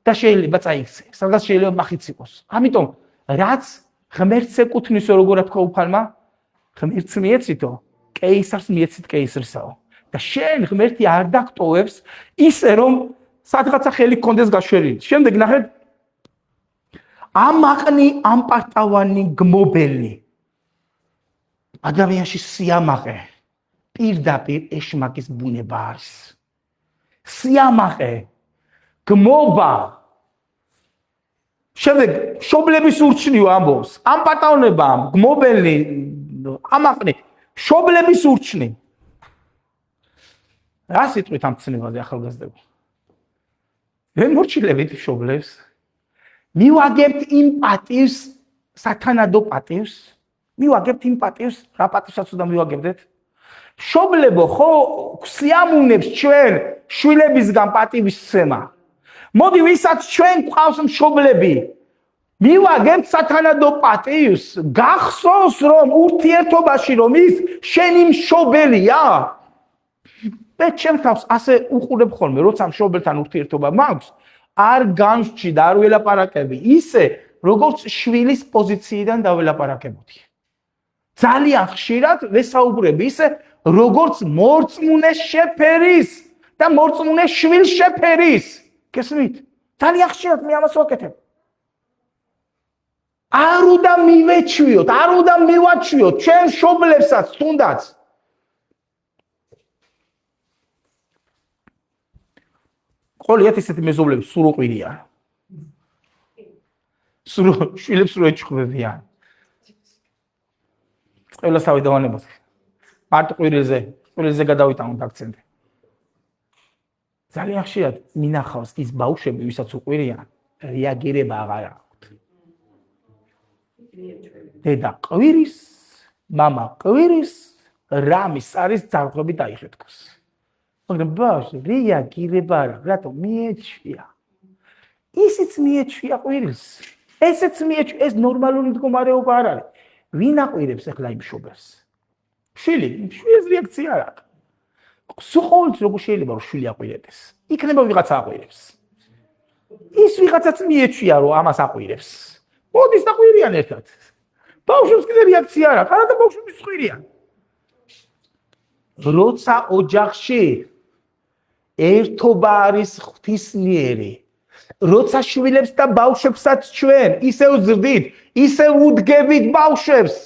და შეიძლება წაიქცე, სადღაც შეიძლება მახიც იყოს. ამიტომ რაც ღმერთს ეკუთვნისო, როგორ თქვა უფალმა, ღმერთს მიეცითო, კეისარს მიეცით კეისრისაო. და შენ ღმერთი არ დაგტოვებს ისე, რომ სადღაცა ხელი გქონდეს გაშვერილი. შემდეგ ნახეთ, ამაყნი ამპარტავანი გმობელი. ადამიანში სიამაყე პირდაპირ ეშმაკის ბუნება არის. სიამაყე, გმობა. შემდეგ შობლების ურჩნიო ამბობს, ამპარტავნება, გმობელი, ამაყნი, შობლების ურჩნი. რა სიტყვით ამ ცნებაზე ახალგაზრდებო? ვერ მორჩილებით შობლებს. მივაგებთ იმ პატივს, სათანადო პატივს, მივაგებთ იმ პატივს, რა პატივსაც უნდა მივაგებდეთ? შობლებო, ხო სიამოვნებს ჩვენ შვილებისგან პატივის სცემა. მოდი ვისაც ჩვენ გვყავს მშობლები, მივაგებთ სათანადო პატივს, გახსოვს რომ ურთიერთობაში რომ ის შენი მშობელია. მე ჩემ თავს ასე უყურებ ხოლმე, როცა მშობელთან ურთიერთობა მაქვს, არ განსჭი და არ ველაპარაკები ისე, როგორც შვილის პოზიციიდან დაველაპარაკებოდი. ძალიან ხშირად ვესაუბრები ისე, როგორც მორწმუნე შეფერის და მორწმუნე შვილს შეფერის. გესმით? ძალიან ხშირად მე ამას ვაკეთებ. არ უნდა მივეჩვიოთ, არ უნდა მივაჩვიოთ ჩვენ მშობლებსაც თუნდაც. ყოლიათ ისეთი მეზობლები სრულყვირიან. შვილებს რო ეჩხუბებიან. ყველას თავი დავანებოთ. მარტო ყვირილზე გადავიტანოთ აქცენტი. ძალიან ხშირად მინახავს ის ბავშვები, ვისაც უყვირიან, რეაგირება აღარ აქვთ. დედა ყვირის, მამა კვირის რამის არის ძარღვები დაიხეთქოს. მაგრამ ბავშვი რეაგირება არა, რატომ მიეჩვია? ისიც მიეჩვია კვირილს. ესეც მიეჩვია, ეს ნორმალური მდგომარეობა არ არის. ვინ აყვირებს ახლა იმ მშობელს? შვილი, შვილის რეაქცია არ აქვს. სულ როგორ შეიძლება რომ შვილი აყვირდეს? იქნება ვიღაცა აყვირებს. ის ვიღაცაც მიეჩვია რომ ამას აყვირებს. მოდის დაყვირიან ერთად. ბავშვს კიდე რეაქცია არ აქვს, არა და ბავშვი მსხვილია. როცა ოჯახში ერთობა არის ღვთისმიერი, როცა შვილებს და ბავშვებსაც ჩვენ ისევ ზრდით, ისევ უდგებით ბავშვებს,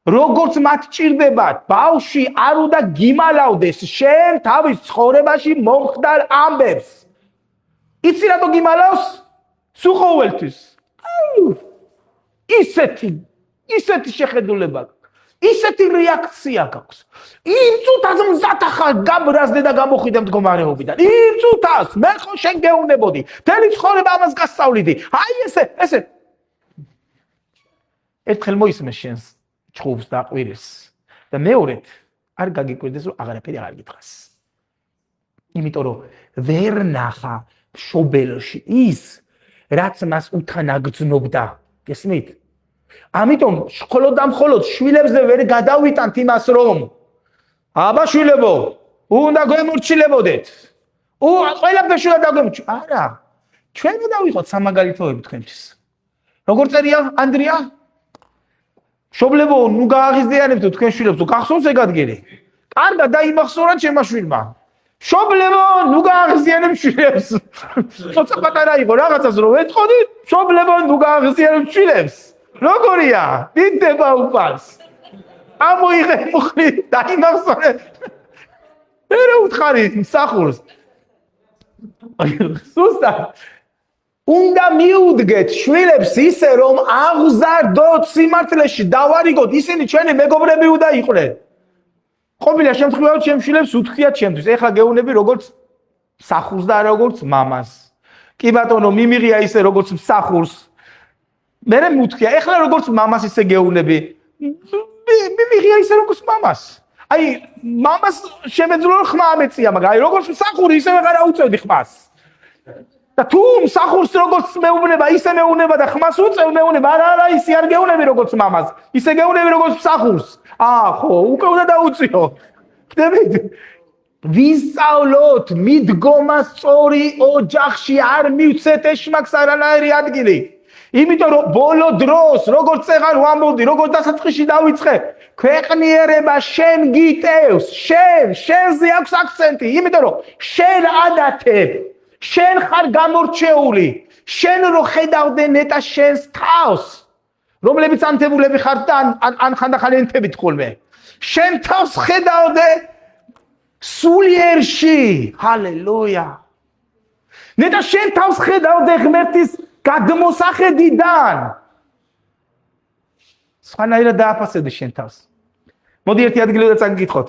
როგორც მათ ჭირდებათ, ბავშვი არ უნდა გიმალავდეს შენ თავის ცხოვრებაში მომხდარ ამბებს. იცი რატო გიმალავს? სულ ყოველთვის. ისეთი შეხედულება, ისეთი რეაქცია გაქვს. იმ წუთას მზად ახალ გაბრაზდე და გამოხვიდე მდგომარეობიდან. იმ წუთას მე ხო შენ გეუნებოდი. თელი ცხოვრება ამას გასწავლიდი. აი ესე. ერთხელ მოისმე შენს ჩხუბს და ყვირილს. და მეორედ არ გაგიკვირდეს რომ აღარაფერი აღარ გითხრას. იმიტომ რომ ვერ ნახა მშობელში ის, რაც მას უთანაგრძნობდა. გესმით? ამიტომ მხოლოდ და მხოლოდ შვილებზე ვერ გადავიტანთ იმას, რომ აბა შვილებო, უნდა გვემორჩილებოდეთ. ყველაფერში უნდა დაგვემორჩილოთ. არა. ჩვენ უნდა ვიყოთ სამაგალითოები თქვენთვის. როგორ წერია ანდრია? მშობლებო, ნუ გააღიზიანებთ თქვენ შვილებს, გახსოვს ეგ ადგილი? კარგად დაიმახსოვრა ჩემმა შვილმა. მშობლებო, ნუ გააღიზიანებთ შვილებს. როცა პატარა იყო რაღაცას რომ ეთყოდი, მშობლებო, ნუ გააღიზიანებთ შვილებს. როგორია? დიდება უფალს. ამოიღე მუხლი, დაიმახსოვრე. მერე უთხარი მსახურს. სუსტად. უნდა მიუდგეთ შვილებს ისე, რომ აღზარდოთ სიმართლეში, დავარიგოთ, ისინი ჩვენი მეგობრები უნდა იყვნენ. ყოფილა შემთხვევაში ჩემ შვილებს უთხრიათ ჩემთვის, ეხლა გეუნები როგორც მსახურს და როგორც მამას. კი ბატონო, მიმიღია ისე როგორც მსახურს. მერე მუთქია, ეხლა როგორც მამას ისე გეუნები. მიმიღია ისე როგორც მამას. აი, მამას შემეძლო ხმა ამეწია, მაგრამ აი როგორც მსახური ისე აღარ აუწევდი ხმას. და თუ მსახურს როგორც მეუბნება, ისე მეუბნება და ხმას უწევ მეუბნება, არა, ისე არ გეუნები როგორც მამას, ისე გეუნები როგორც მსახურს. ხო, უკვე უნდა დაუწიო. ხდებით? ვისწავლოთ მიდგომა სწორი ოჯახში არ მივცეთ ეშმაკს არანაირი ადგილი. იმიტომ რომ ბოლო დროს, როგორც წეღარ ვამბობდი, როგორც დასაწყისში დავიწყე, ქვეყნიერება შენ გიტევს, შენზე აქვს აქცენტი, იმიტომ რომ შენ ადათებ, შენ ხარ გამორჩეული, შენ რო ხედავდე ნეტა შენს თავს, რომლებიც ანთებულები ხართ და ან ხანდახან ენთებით ხოლმე. შენ თავს ხედავდე სულიერში, ჰალელუია. ნეტა შენ თავს ხედავდე ღმერთის გადმოსახედიდან. სხვანაირად დააფასებდი შენ თავს. მოდი ერთი ადგილიდან წაგიკითხოთ.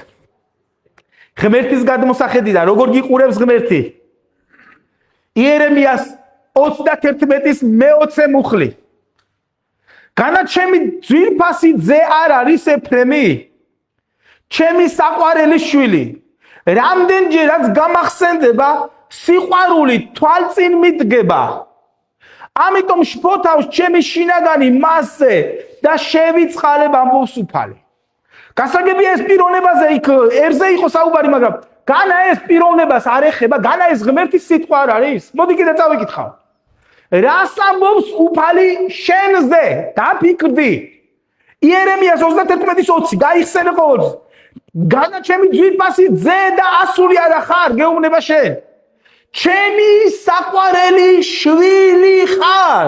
ღმერთის გადმოსახედიდან როგორ გიყურებს ღმერთი? იერემიას 31-ის მე-20 მუხლი. განა ჩემი ძვირფასი ძე არ არის ეფრემი, ჩემი საყვარელი შვილი. რამდენჯერაც გამახსენდება სიყვარული თვალწინ მიდგება. ამიტომ შფოთავს ჩემი შინაგანი მასზე და შევიწყალებ ამბობს უფალი. გასაგებია ეს პიროვნებაზე იქ ერზე იყო საუბარი, მაგრამ განა ეს პიროვნებას არ ეხება, განა ეს ღმერთის სიტყვა არ არის. მოდი კიდე წავიკითხავ. რას ამბობს უფალი შენზე? დაფიქრდი. იერემიას 31-20 გაიხსენე ყოველთვის. განა ჩემი ძვირფასი ძე და ასული არა ხარ, გეუბნება შენ. ჩემი საყვარელი შვილი ხარ.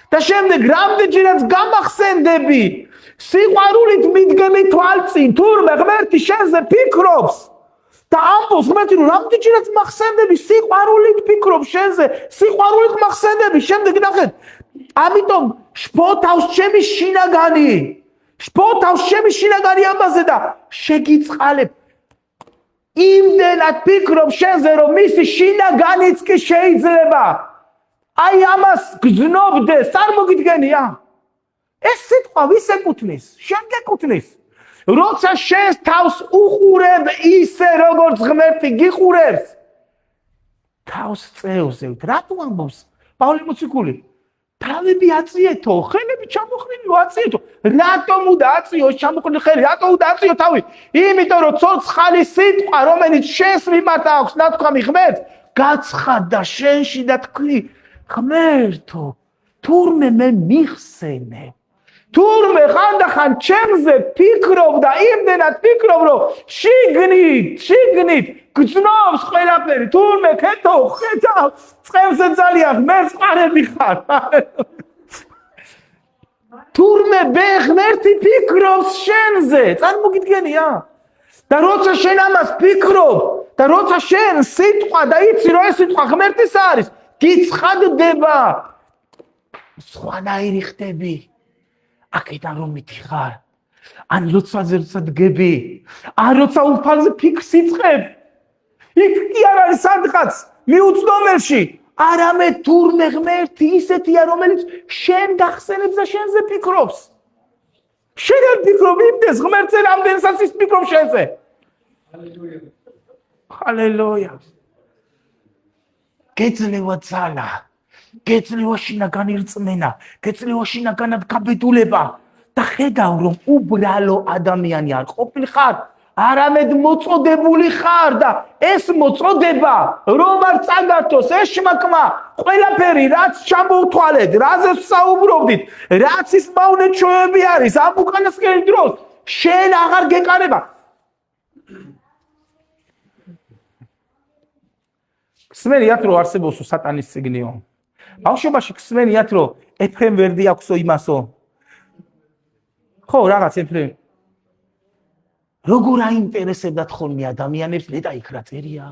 და შემდეგ რამდენჯერაც გამახსენდები სიყვარულით მიდგები თვალწინ, თურმე ღმერთი შენზე ფიქრობს. და ამბობს ღმერთი რომ რამდენჯერაც მახსენდები სიყვარულით ფიქრობს შენზე, სიყვარულით მახსენდები, შემდეგ ნახეთ. ამიტომ შფოთავს ჩემი შინაგანი. შფოთავს ჩემი შინაგანი ამაზე და შეგიწყალებ. იმდენად ფიქრობ შენზე, რომ მისი შინაგანიც კი შეიძლება აი ამას გძნობდეს, არ მოგიდგენია? ეს სიტყვა ვის ეკუთვნის? შენ გეკუთვნის. როცა შენს თავს უყურებ ისე როგორც ღმერთი გიყურებს თავს წევზევთ რატო ამბობს პავლე მოციქული თავები აწიეთო ხელები ჩამოხრინიო აწიეთო რატომ უნდა აწიო ჩამოხრინი ხელი რატო უნდა აწიო თავი იმიტომ რომ ცოცხალი სიტყვა რომელიც შენს მიმართ აქვს ნათქვამი ღმერთს გაცხადდა შენში და თქვი ღმერთო თურმე მე მიხსენე თურმე ხანდახან ჩემზე ფიქრობ და იმდენად ფიქრობ რომ შიგნით გძნობს ყველაფერი თურმე ქეთო ხედავ წყემზე ძალიან ღმერთს ყარები ხარ თურმე ღმერთი ფიქრობს შენზე წარმოგიდგენია და როცა შენ ამას ფიქრობ და როცა შენ სიტყვა და იცი რომ ეს სიტყვა ღმერთის არის გიცხადდება სხვანაირი ხდები აქედან რომ მითხარ ან როცა დგები ან როცა უფალზე ფიქრს იწყებ იქ კი არ არის სადღაც მიუწვდომელში არამედ თურმე ღმერთი ისეთია რომელიც შენ გახსენებს და შენზე ფიქრობს შენ არ ფიქრობ იმდეს ღმერთზე რამდენსაც ის ფიქრობს შენზე ჰალელუია გეძლევა ძალა გეძლევა შინაგანი რწმენა გეძლევა შინაგანად გაბედულება და ხედავ რომ უბრალო ადამიანი არ ყოფილხარ არამედ მოწოდებული ხარ და ეს მოწოდება რომ არ წაგართოს ეშმაკმა ყველაფერი რაც ჩამოვთვალეთ რაზეც საუბრობდით რაც ის მავნეჩვევები არის ამ უკანასკნელი დროს შენ აღარ გეკარება გსმენიათ რომ არსებობს სატანის ციგნიო ბავშვობაში გსმენიათ რომ ეფრემ ვერდი აქვსო იმასო ხო რაღაც ეფრემ როგორ აინტერესებდათ ხოლმე ადამიანებს ნეტა იქ რა წერია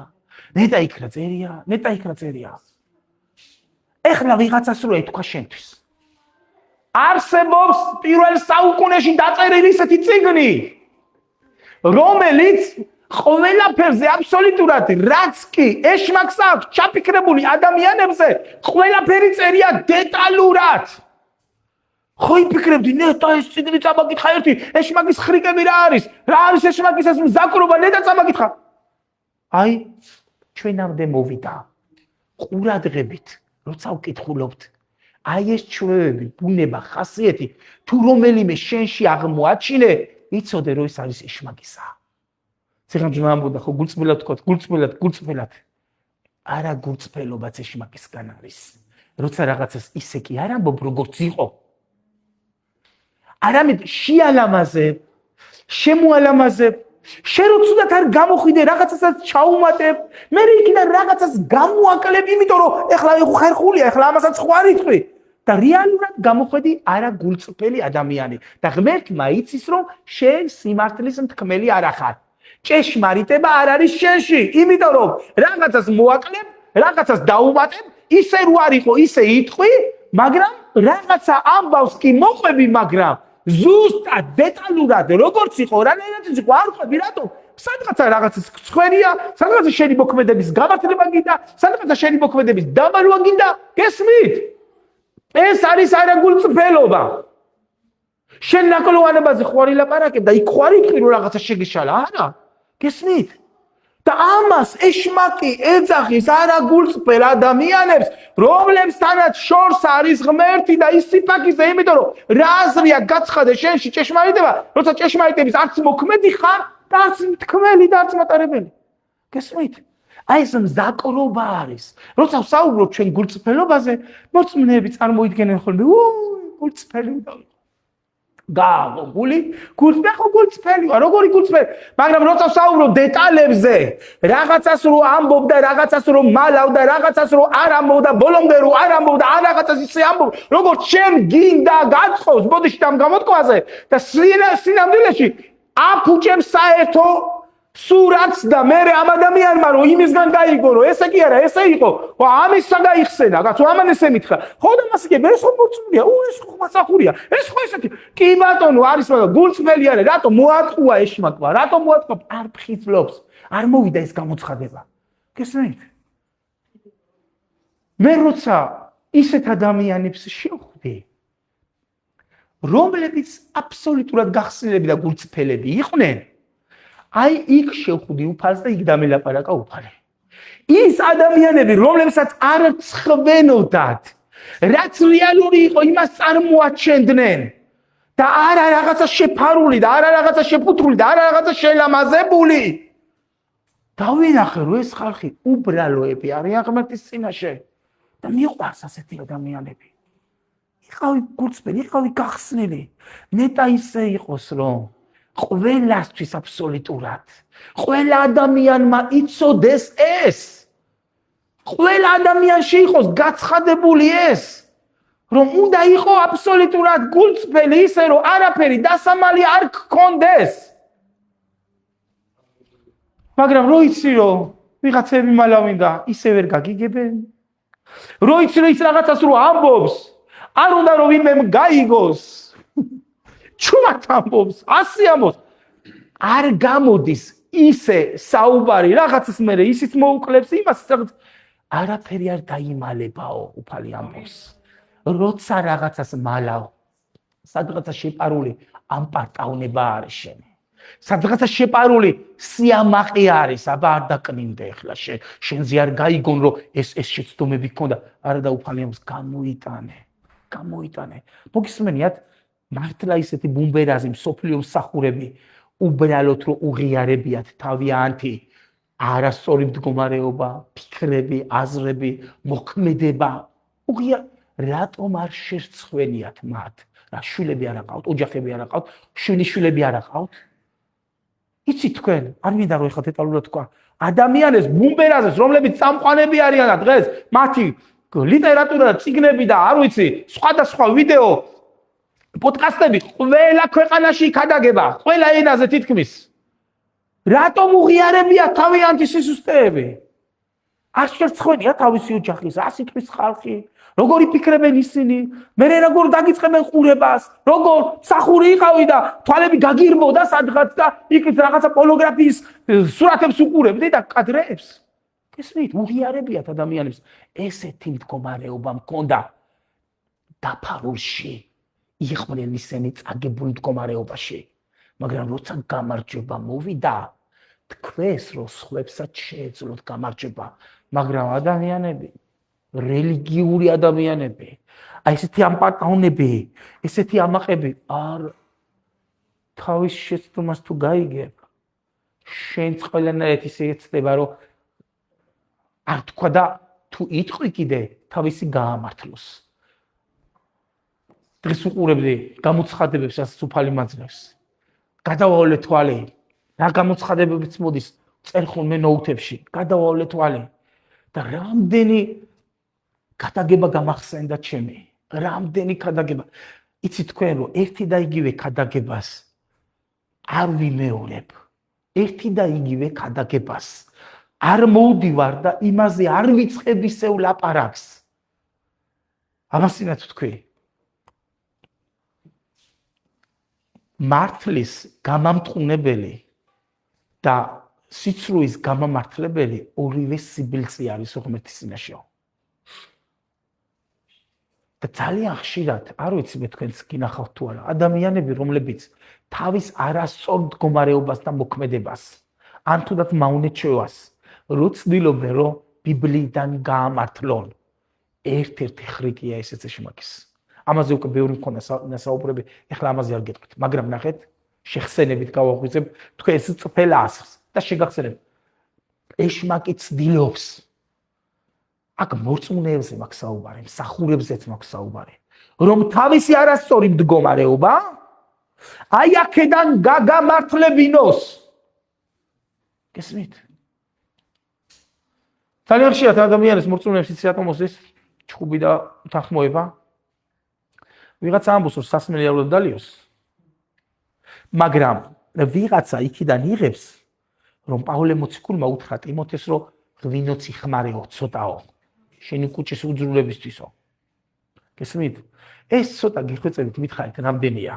ეხლა ვიღაცას რო ეთქვა შენთვის არსებობს პირველ საუკუნეში დაწერილი ისეთი წიგნი რომელიც ყველაფერზე აბსოლუტურად რაც კი ეშმაკს აქვს ჩაფიქრებული ადამიანებზე ყველაფერი წერია დეტალურად ხო იფიქრებდი ნეტა ეს წიგნი წამაკითხა ერთი ეშმაკის ხრიკები რა არის ეშმაკის ეს მზაკრობა ნეტა წამაკითხა აი ჩვენამდე მოვიდა ყურადღებით როცა ვკითხულობთ აი ეს ჩვევები ბუნება ხასიათი თუ რომელიმე შენში აღმოაჩინე იცოდე რომ ეს არის ეშმაკისა ციხემ ამბობდა ხო გულწრფელად თქვა გულწრფელად არა გულწრფელობაც ეშმაკისგან არის როცა რაღაცას ისე კი არ ამბობ როგორც იყო არამედ შეალამაზებ შემოალამაზებ შენ რო ცუდად არ გამოხვიდე რაღაცასაც ჩაუმატებ მე იქიდან რაღაცას გამოაკლებ იმიტომ რომ ეხლა ხერხულია ეხლა ამასაც ხო არ იტყვი და რეალურად გამოხვედი არა გულწრფელი ადამიანი და ღმერთმა იცის რომ შენ სიმართლის მთქმელი არ ახარ ჭეშმარიტება არ არის შენში იმიტომ რომ რაღაცას მოაკლებ რაღაცას დაუმატებ ისე რო არ იყო ისე იტყვი მაგრამ რაღაცა ამბავს კი მოყვები მაგრამ ზუსტად დეტალურად როგორც იყო რანაირად იყო არ ყვები რატო სადღაცა რაღაცის ცხენია სადღაცა შენი მოქმედების გამართლება გინდა სადღაცა შენი მოქმედების დამალვა გინდა გესმით ეს არის არაგულწრფელობა შენ ნაკლოვანებაზე ხوارი ლაპარაკებ და იქ ხوارი იტყვი რომ რაღაცა შეგიშალა არა გესმით და ამას ეშმაკი ეძახის არაგულწრფელ ადამიანებს რომლებსთანაც შორს არის ღმერთი და ის სიფაქიზე იმიტომ რომ რა აზრია გაცხადე შენში ჭეშმარიტება როცა ჭეშმარიტების არც მოქმედი ხარ და არც მთქმელი და არც მატარებელი გესმით აი ეს მზაკრობა არის როცა ვსაუბრობ ჩვენ გულწრფელობაზე მოწმეები წარმოიდგენენ ხოლმე გულწრფელი უნდა გულწრფელია როგორი გულწრფელი მაგრამ როცა ვსაუბრობ დეტალებზე რაღაცას რო ამბობ და რაღაცას რო მალავ და რაღაცას რო არ ამბობ და ბოლომდე რო არ ამბობ და რაღაცას ისე ამბობ როგორც შენ გინდა გაწყოს ბოდიში ამ გამოთქვაზე და სინამდვილეში აფუჭებს საერთო სურათს და მე ამ ადამიანმა რომ იმისგან გაიგო რომ ესე კი არა ესე იყო ხო ამისა გაიხსენა კაცო ამან ესე მითხრა ხო და მას იგი ეს ხო მოწმულია ეს ხო მასახურია ეს ხო ესეთი კი ბატონო არის მაგრამ გულწრფელი არის რატო მოატყუა ეშმაკმა რატო მოატყუა არ ფხიზლობს არ მოვიდა ეს გამოცხადება გესმით მე როცა ისეთ ადამიანებს შევხვდი რომლებიც აბსოლუტურად გახსნილები და გულწრფელები იყვნენ, აი იქ შევხვდი უფალს და იქ დამელაპარაკა უფალი. ის ადამიანები, რომლებსაც არ ცხვენოდათ, რაც რეალური იყო, იმას წარმოაჩენდნენ და არა რაღაცა შეფარული და არა რაღაცა შეფუთრული და არა რაღაცა შელამაზებული. დავინახე, რომ ეს ხალხი უბრალოები არიან ღმერთის წინაშე და მიყვარს ასეთი ადამიანები. იყავი გულწრფელი, იყავი გახსნილი. ნეტა ისე იყოს, რომ ყველასთვის აბსოლუტურად, ყველა ადამიანმა იცოდეს ეს. ყველა ადამიანში იყოს გაცხადებული ეს, რომ უნდა იყო აბსოლუტურად გულწრფელი ისე, რომ არაფერი დასამალი არ გქონდეს. მაგრამ რო იცი, რომ ვიღაცები მალავინდა, ისე ვერ გაგიგებენ. რო იცი, რომ ის რაღაცას რო ამბობს, არ უნდა რომ ვინმე გაიგოს. ჩუმად ამბობს, ასე ამბობს. არ გამოდის ისე საუბარი რაღაცას მერე ისიც მოუკლებს იმას რაღაც არაფერი არ დაიმალებაო, უფალი ამბობს. როცა რაღაცას მალავ, სადღაცა შეპარული ამპარტავნება არის შენი. სადღაცა შეპარული სიამაყე არის, აბა არ დაკნინდე ახლა შენზე არ გაიგონ რომ ეს შეცდომები გქონდა, არა და უფალი ამბობს გამოიტანე. მოგისმენიათ, მართლა ისეთი ბუმბერაზი მსოფლიო მსახურები უბრალოდ რომ უღიარებიათ თავიანთი არასწორი მდგომარეობა, ფიქრები, აზრები, მოქმედება. რატომ არ შერცხვენიათ მათ? რა შვილები არ აყავთ, ოჯახები არ აყავთ, შენი შვილები არ აყავთ? იცით თქვენ, არ მინდა რომ ეხლა დეტალურად თქვა, ადამიანებს ბუმბერაზებს, რომლებიც წამყვანები არიან და დღეს მათი ლიტერატურა და წიგნები და არ ვიცი, სხვადასხვა ვიდეო პოდკასტები ყველა ქვეყანაში იქადაგება, ყველა ენაზე თითქმის. რატომ უღიარებია თავიანთი სისუსტეები? არ შერცხვენია თავისი ოჯახის, ასიტყვის ხალხი, როგორი ფიქრებენ ისინი, მერე როგორ დაგიწყებენ ყურებას, როგორ მსახური იყავი და თვალები გაგირბოდა სადღაც და იქით რაღაცა პორნოგრაფიის სურათებს უყურებდი და კადრებს. გესმით, უღიარებიათ ადამიანებს. ესეთი მდგომარეობა მქონდა დაფარულში. იყვნენ ისინი წაგებული მდგომარეობაში, მაგრამ როცა გამარჯვება მოვიდა, თქვენს რომ სხვებსაც შეეძლოთ გამარჯვება, მაგრამ ადამიანები, რელიგიური ადამიანები, აი ესეთი ამპარტაუნები, ესეთი ამაყები არ თავის შეცდომას თუ გაიგებ, შენც ყველანაირად ისე ეცდება, რომ არ თქვა და თუ იტყვი კიდე თავისი გაამართლოს. დღეს უყურებდი გამოცხადებებს, რასაც უფალი მაძლევს. გადავავლე თვალი. რა გამოცხადებებიც მოდის წერხულ ნოუთებში. გადავავლე თვალი. და რამდენი ქადაგება გამახსენდა ჩემი. რამდენი ქადაგება. იცით თქვენ რომ ერთი და იგივე ქადაგებას არ ვიმეორებ. ერთი და იგივე ქადაგებას არ მოვდივარ და იმაზე არ ვიწყებ ისევ ლაპარაკს. ამასინაც თქვი. მართლის გამამტყუნებელი და სიცრუის გამამართლებელი ორივე სიბილწე არის ღმერთის წინაშე. და ძალიან ხშირად, არ ვიცი მე თქვენს გინახავთ თუ არა, ადამიანები, რომლებიც თავის არასწორ მდგომარეობას და მოქმედებას, ან თუნდაც მაუნეჩევას, რო ცდილობენ, რომ ბიბლიიდან გაამართლონ, ერთ-ერთი ხრიკია ესეც ეშმაკის. ამაზე უკვე ბევრი მქონდა საუბრები, ეხლა ამაზე არ გეტყვით, მაგრამ ნახეთ, შეხსენებით გავაღვიძებ თქვენს წფელ ასრს და შეგახსენებ. ეშმაკი ცდილობს. აქ მორწმუნეებზე მაქვს საუბარი, მსახურებზეც მაქვს საუბარი, რომ თავისი არასწორი მდგომარეობა აი აქედან გაგამართლებინოს. გესმით? ძალიან ხშირად ადამიანებს მორწმუნეებს იცი რატომ მოსდის ჩხუბი და უთანხმოება. ვიღაცა ამბობს რომ სასმელი არ უნდა დალიოს. მაგრამ ვიღაცა იქიდან იღებს რომ პაოლე მოციქულმა უთხრა ტიმოთეს რომ ღვინოც იხმარეო ცოტაო შენი კუჭის უძრულებისთვისო. გესმით? ეს ცოტა გიხვეწებით მითხარით რამდენია?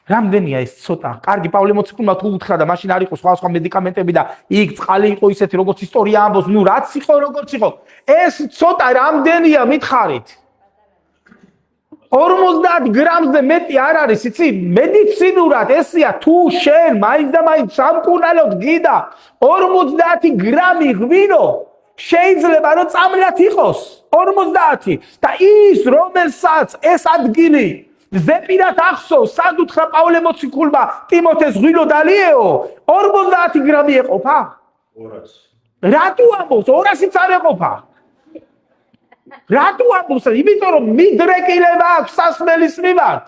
რამდენია ეს ცოტა? კარგი, პაოლე მოციქულმა თუ უთხრა და მაშინ არ იყო სხვა მედიკამენტები და იქ წყალი იყო ისეთი როგორც ისტორია ამბობს, ნუ რაც იყო როგორც იყო. ეს ცოტა რამდენია მითხარით? 50 გრამზე მეტი არ არის, იცი? მედიცინურად ესია, თუ შენ მაინც და მაინც სამკურნალოდ გიდა 50 გრამი ღვინო შეიძლება რომ წამლად იყოს 50 და ის რომელსაც ეს ადგილი ზეპირად ახსოვს, სად უთხრა პავლე მოციქულმა ტიმოთეს ღვინო დალიეო, 50 გრამი ეყოფა? 200. რატო ამბობს 200-იც არ ეყოფა? რატო ამბობს? იმიტომ რომ მიდრეკილება აქვს სასმელის მიმართ.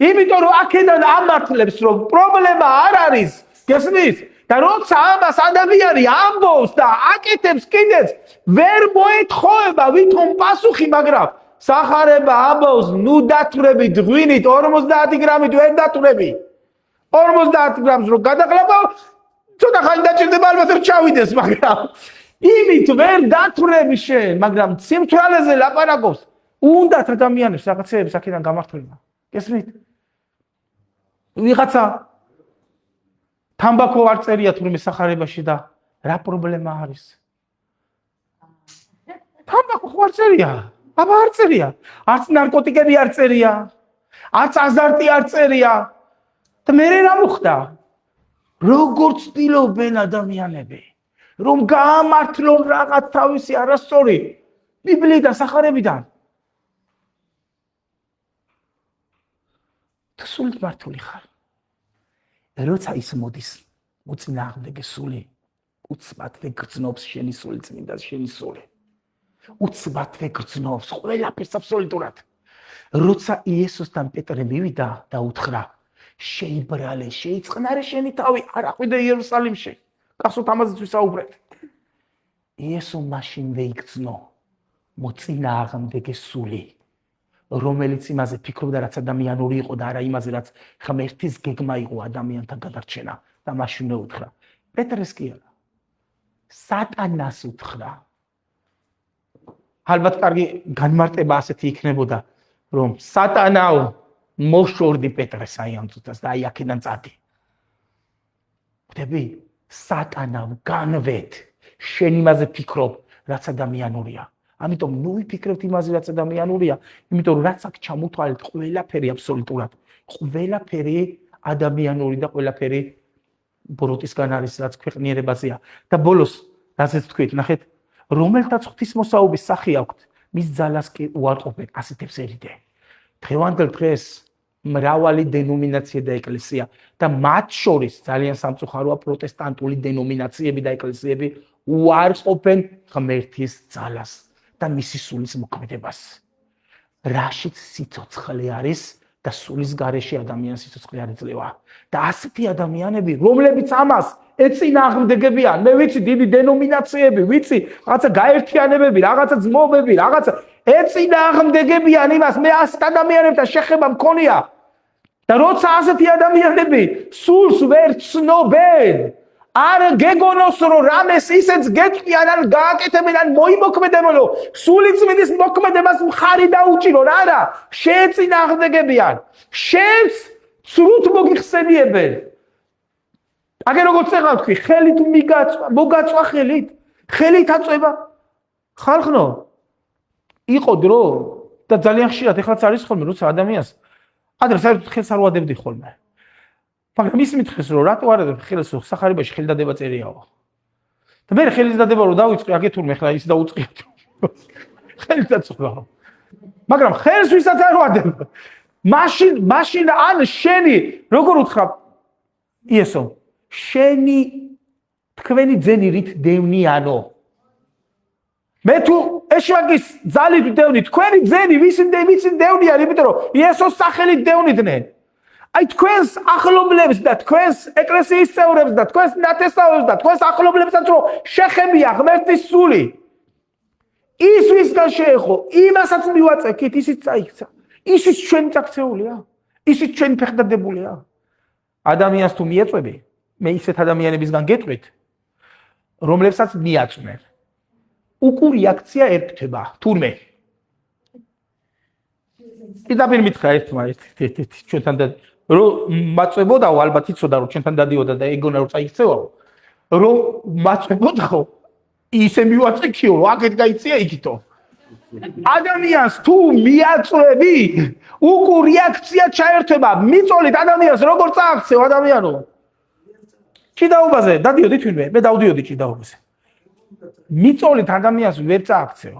იმიტომ რომ აქედან ამართლებს რომ პრობლემა არ არის, გესმის? და როცა ამას ადამიანი ამბობს და აკეთებს კიდეც ვერ მოეთხოვება ვითომ პასუხი, მაგრამ სახარება ამბობს, ნუ დათვრებით ღვინით 50 გრამით ვერ დათვრები. 50 გრამს რო გადაყლაპავ, ცოტა ხანი დაჭირდება ალბათ რომ ჩავიდეს, მაგრამ იმით ვერ დათვრები შენ, მაგრამ სიმთვრალეზე ლაპარაკობს. უნდათ ადამიანებს რაღაცეებს აქედან გამართლება. გესმით? ვიღაცა თამბაქო არ წერია თურმე სახარებაში და რა პრობლემა არის? თამბაქო ხო არ წერია? აბა არ წერია. არც ნარკოტიკები არ წერია. არც აზარტი არ წერია. და მე რა მოხდა? როგორ ცდილობენ ადამიანები რომ გაამართლონ რაღაც თავისი არასწორი ბიბლიიდან, სახარებიდან. თუ სულით მართული ხარ, როცა ის მოდის მოწინააღმდეგე სული, უცბად გრძნობს შენი სული, წმინდა შენი სული. უცბად გრძნობს ყველაფერს აბსოლუტურად. როცა იესოსთან პეტრე მივიდა და უთხრა, შეიბრალე, შეიწყნარე შენი თავი, არ აყვიდე იერუსალიმში. გახსოვთ ამაზეც ვისაუბრეთ. იესო მაშინ ვეიგრძნო მოწინააღმდეგე სული, რომელიც იმაზე ფიქრობდა, რაც ადამიანური იყო და არა იმაზე, რაც ღმერთის გეგმა იყო ადამიანთან გადარჩენა და მაშინ უთხრა. პეტრეს კი არა. სატანას უთხრა. ალბათ კარგი განმარტება ასეთი იქნებოდა, რომ სატანაო მოშორდი პეტრეს აი ამ წუთას და აი აქედან წადი. ხვდები? სატანამ განვეთ შენ იმაზე ფიქრობ, რაც ადამიანურია. ამიტომ ნუ ვიფიქრებთ იმაზე, რაც ადამიანურია, იმიტომ რომ რაც აქ ჩამოთვალეთ, ყველაფერი აბსოლუტურად, ყველაფერი ადამიანური და ყველაფერი ბოროტისგან არის, რაც ქვეყნიერებაზეა. და ბოლოს, რაზეც თქვით, ნახეთ, რომელთაც ღვთისმოსაობის სახე აქვთ, მის ძალას კი უარყოფენ, ასეთებს ერიდე. დღევანდელ დღეს მრავალი დენომინაცია და ეკლესია და მათ შორის ძალიან სამწუხაროა პროტესტანტული დენომინაციები და ეკლესიები უარყოფენ ღმერთის ძალას და მისი სულის მოქმედებას. რაშიც სიცოცხლე არის და სულის გარეშე ადამიანს სიცოცხლე არ ეძლევა. და ასეთი ადამიანები, რომლებიც ამას ეწინააღმდეგებიან, მე ვიცი დიდი დენომინაციები, ვიცი რაღაცა გაერთიანებები, რაღაცა ძმობები, რაღაცა ეწინააღმდეგებიან იმას, მე ასეთ ადამიანებთან შეხება მქონია. და როცა ასეთი ადამიანები სულს ვერ ცნობენ, არ გეგონოს რომ რამეს ისეც გეტყვიან, ან გააკეთებენ, ან მოიმოქმედებენ, რომ სული წმინდის მოქმედებას მხარი დაუჭირონ, არა, შეეწინააღმდეგებიან, შენს ცრუთ მოგიხსენიებენ. აგერ როგორც ეხლა თქვი, ხელით მოგაწვა ხელით, ხელით აწובה. ხალხნო, იყო დრო და ძალიან ხშირად ეხლაც არის ხოლმე, როცა ადამიანს ადრე საერთოდ ხელს არ უადებდი ხოლმე. მაგრამ ის მითხეს რომ რატო არ ადებ ხელს, სახარებაში ხელდადება წერიაო. და მე ხელის დადება რომ დავიწყე, აგეთურმე ხლა ის დაუწყიათ. ხელით აწובה. მაგრამ ხელს ვისაც არ უადებ. მაშინ ან შენი, როგორ უთხრა იესო, შენი თქვენი ძენი რით დევნიანო. მე თუ ეშვაგის ძალით დევნი, თქვენი ძენი ვიცი დევნიან, იმიტომ რომ იესოს სახელით დევნიდნენ. აი თქვენს ახლობლებს და თქვენს ეკლესიის წევრებს და თქვენს ნათესავებს და თქვენს ახლობლებსაც რომ შეხებია ღმერთის სული. ის ვისგან შეეხო, იმასაც მივაწექით, ისიც წაიქცა. ისიც ჩვენი წაქცეულია, ისიც ჩვენი ფეხდადებულია. ადამიანს თუ მიეწვევი, მე ისეთ ადამიანებისგან გეტყვით, რომლებსაც მიაწვნენ. უკუ რეაქცია ერქვა, თურმე. პირდაპირ მითხრა ერთმა ჩვენთან და რომ მაწვებოდაო, ალბათ იცოდა რომ ჩვენთან დადიოდა და ეგონა რომ წაიქცევაო, რომ მაწვებოდაო, ისე მივაწექიო, რომ აქეთ გაიწია იქითო. ადამიანს თუ მიაწვევი, უკუ რეაქცია ჩაერთვება, მიწოლით ადამიანს როგორ წააქცევ ადამიანო? ჭიდაობაზე დადიოდი თვინვე, მე დავდიოდი ჭიდაობაზე. მიწოლით ადამიანს ვერ წააქცევ.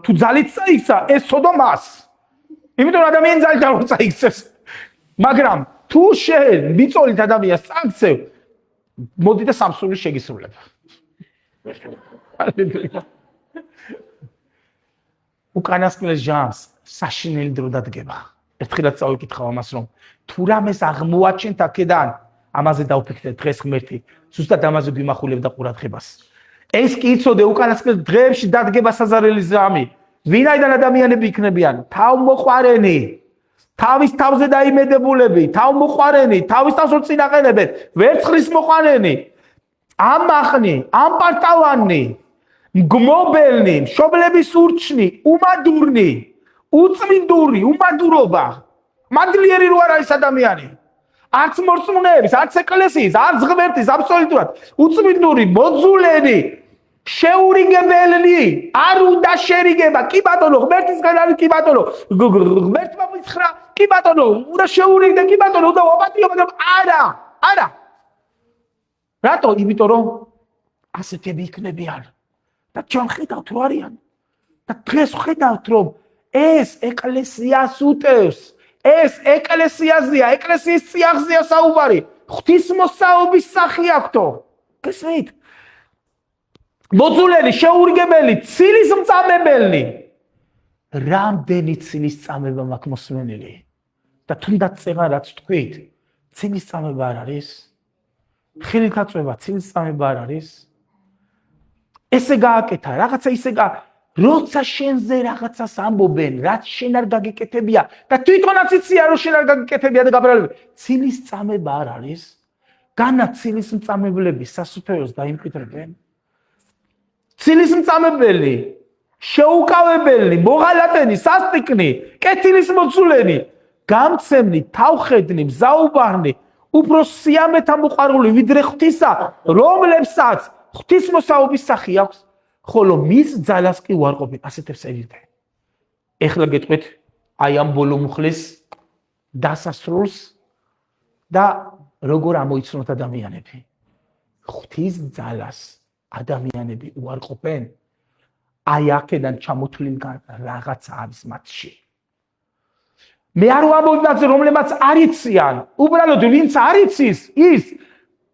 თუ ძალით წაიქცა, ეს სოდომას. იმიტომ ადამიანი ძალით არ წაიქცეს. მაგრამ თუ შენ მიწოლით ადამიანს წააქცევ, მოდი და სამსული შეგისრულებ. უკანასკნელ ჟამს საშინელი დრო დადგება. ერთხელაც წავიკითხავ ამას, რომ თუ რამეს აღმოაჩენთ აქედან, ამაზე დავფიქრეთ დღეს ღმერთი, ზუსტად ამაზე გვიმახვილებდა ყურადღებას. ეს კი იცოდე უკანასკნელ დღეებში დადგება საზარელი ზამი. ვინაიდან ადამიანები იქნებიან თავმოყვარენი, თავის თავზე დაიმედებულები, თავმოყვარენი, თავის თავს წინაყენებენ, ვერცხლის მოყვანენი, ამახნი, ამპარტავანი, მგმობელნი, მშობლების ურჩნი, უმადურნი, უწმინდური, უმადურობა, მადლიერი რო არ არის ადამიანი. არც მორწმუნეების, არც ეკლესიის, არც ღმერთის აბსოლუტურად უწმინდური, მოძულენი, შეურიგებელნი, არ უნდა შერიგება, კი ბატონო, ღმერთისგან არის კი ბატონო, ღმერთმა მითხრა, კი ბატონო, უნდა შეურიგდე, კი ბატონო, უნდა ვაპატიო, არა. რატო? იმიტომ რომ ასეთები იქნებიან. და ჩვენ ხედავთ რო არიან. და დღეს ხედავთ რომ ეს ეკლესიას უტევს. ეს ეკლესიაზეა, ეკლესიის წიაღზეა საუბარი. ღვთისმოსაობის სახი აქვთო. გესმით? მოძულენი, შეურიგებელი, ცილის მწამებელნი. რამდენი ცილის წამება მაქვს მოსმენილი? და თუნდაც წეღან რაც თქვით, ცილის წამება არ არის? ხელით აწვევა, ცილის წამება არ არის? ესე გააკეთა, რაღაცა ისე როცა შენზე რაღაცას ამბობენ, რაც შენ არ გაგიკეთებია და თვითონაც იცია რომ შენ არ გაგიკეთებია და გაბრალები. ცილის წამება არ არის? განა ცილის მწამებლები სასუფეველს დაიმკვიდრებენ? ცილის მწამებელი, შეუკავებელი, მოღალატენი, სასტიკნი, კეთილის მოცულენი, გამცემნი, თავხედნი, მზაუბარნი, უფრო სიამეთა მოყვარული ვიდრე ღვთისა, რომლებსაც ღვთისმოსაობის სახი აქვს, ხოლო მის ძალას კი უარყოფენ. ასეთებს ერიდნენ. ეხლა გეტყვით აი ამ ბოლო მუხლის დასასრულს და როგორ ამოიცნოთ ადამიანები. ღვთის ძალას ადამიანები უარყოფენ. აი აქედან ჩამოთვლილგან რაღაცა არის მათში. მე არ ვამბობ, რომლებმაც არ იციან, უბრალოდ ვინც არ იცის, ის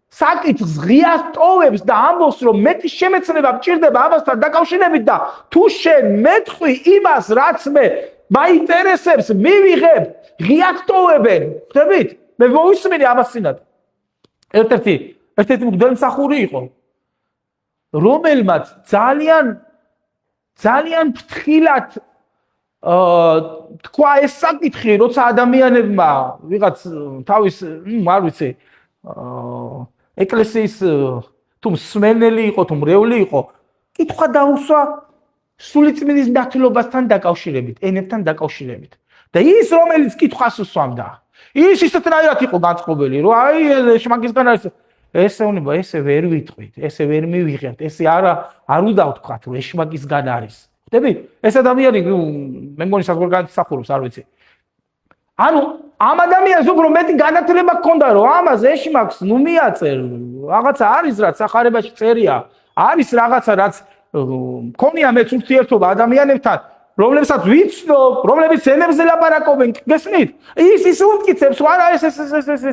საკითხს ღიას ტოვებს და ამბობს, რომ მეტი შემეცნება მჭირდება ამასთან დაკავშირებით და თუ შენ მეტყვი იმას, რაც მე მაინტერესებს, მივიღებ, ღიად ტოვებენ. ხვდებით? მე მოვისმინე ამასინად. ერთ-ერთი მღვდელმსახური იყო, რომელმაც ძალიან ფრთხილად თქვა ეს საკითხი, როცა ადამიანებმა ვიღაც თავის, არ ვიცი, ეკლესიის თუ მსმენელი იყო, თუ მრევლი იყო, კითხვა დაუსვა სულიწმინდის ნათლობასთან დაკავშირებით, ენებთან დაკავშირებით. და ის, რომელიც კითხვას უსვამდა, ის ისეთნაირად იყო განწყობილი, რომ აი შმაგისგან არის, ესე უნება, ესე ვერ ვიტყვით, ესე ვერ მივიღებთ, ესე არ უნდა ვთქვათ, რომ შმაგისგან არის. ხვდები? ეს ადამიანი მე მგონი საზღვარგარეთსახურობს, არ ვიცი. ანუ ამ ადამიანს უფრო მეტი განათლება ჰქონდა, რომ ამაზე ეშმაკს ნუ მიაწერ, რაღაცა არის რაც სახარებაში წერია, არის რაღაცა რაც მქონია მეც ურთიერთობა ადამიანებთან, რომლებსაც ვიცნობ, რომლებიც ენებზე ლაპარაკობენ, გესმით? ის უმტკიცებს, არა ეს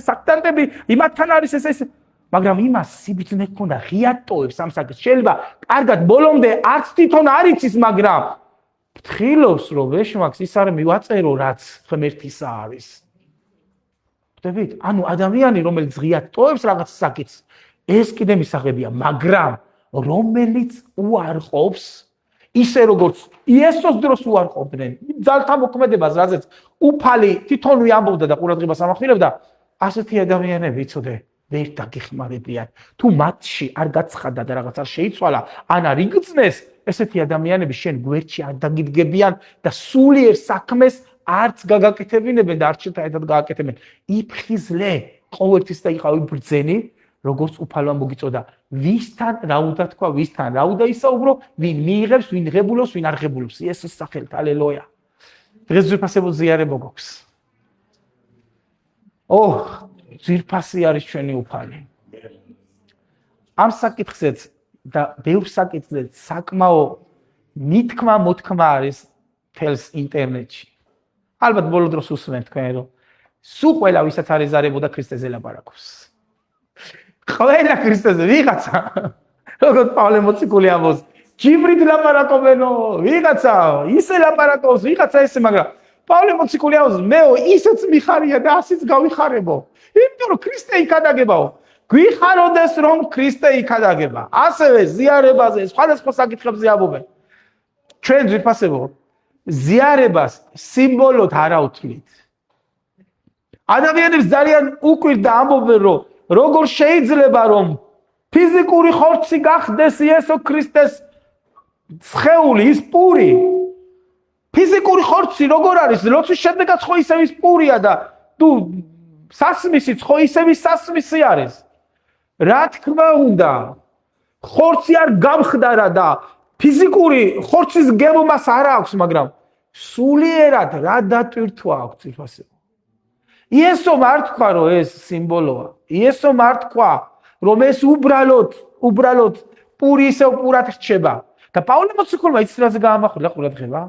საქტანტები იმათთან არის ეს მაგრამ იმას სიბრძნე ჰქონდა, ღიად ტოვებს ამ საკითხს. შეიძლება კარგად ბოლომდე არც თვითონ არ იცის, მაგრამ ფრთხილობს, რომ ეშმაკს ის არ მივაწერო, რაც ღმერთისა არის. ხვდებით? ანუ ადამიანი, რომელიც ღიად ტოვებს რაღაც საკითხს, ეს კიდე მისაღებია, მაგრამ რომელიც უარყოფს, ისე როგორც იესოს დროს უარყოფდნენ, ძალთა მოქმედებას, რაზეც უფალი თვითონვე ამბობდა და ყურადღებას ამახვილებდა, ასეთი ადამიანები იცოდე, ვერ დაგეხმარებიან. თუ მათში არ გაცხადა და რაღაც არ შეიცვალა, ან არ იგრძნეს, ესეთი ადამიანები შენ გვერდში არ დაგიდგებიან და სულიერ საქმეს არც გაგაკეთებინებენ და არც შეთაერთად გააკეთებენ. იფხიზლე, ყოველთვის და იყავი ბრძენი როგორც უფალმა მოგიწოდა. ვისთან რა უნდა თქვა, ვისთან რა უნდა ისაუბრო, ვინ მიიღებს, ვინ ღებულობს, ვინ არ ღებულობს. იესოს სახელით. ჰალელუია. დღეს ძვირფასებულ ზიარება გვაქვს. ძვირფასი არის ჩვენი უფალი. ამ საკითხზეც და ბევრ საკითხზეც საკმაო მითქმა მოთქმა არის თელს ინტერნეტში. ალბათ ბოლო დროს უსმენთ თქვენ რომ სულ ყველა ვისაც არ ეზარებოდა ქრისტეზე ლაპარაკობს. ყველა ქრისტეზე ვიღაცა როგორც პავლე მოციქული ამბობს ჯიბრით ლაპარაკობენო ვიღაცა ისე ლაპარაკობს ვიღაცა ესე მაგრამ პავლე მოციქული ამბობს მეო ისეც მიხარია და ასეც გავიხარებო. იმიტომ რომ ქრისტე იქადაგებაო. გვიხაროდეს რომ ქრისტე იქადაგება. ასევე ზიარებაზე სხვადასხვა საკითხებზე ამბობენ. ჩვენ ძვირფასებო ზიარებას სიმბოლოდ არ ავთვლით. ადამიანებს ძალიან უკვირდა ამბობენ რომ როგორ შეიძლება რომ ფიზიკური ხორცი გახდეს იესო ქრისტეს სხეული ის პური. ფიზიკური ხორცი როგორ არის? ლოცვის შემდეგაც ხო ისევ ის პურია და თუ სასმისიც ხო ისევ ის სასმისი არის. რა თქმა უნდა ხორცი არ გამხდარა და ფიზიკური ხორცის გემომას არ აქვს მაგრამ სულიერად რა დატვირთვა აქვს ძვირფასებო. იესომ არ თქვა რომ ეს სიმბოლოა. იესომ არ თქვა რომ ეს უბრალოდ პური ისევ პურად რჩება. და პავლე მოციქულმა იცით რაზე გაამახვილა ყურადღება?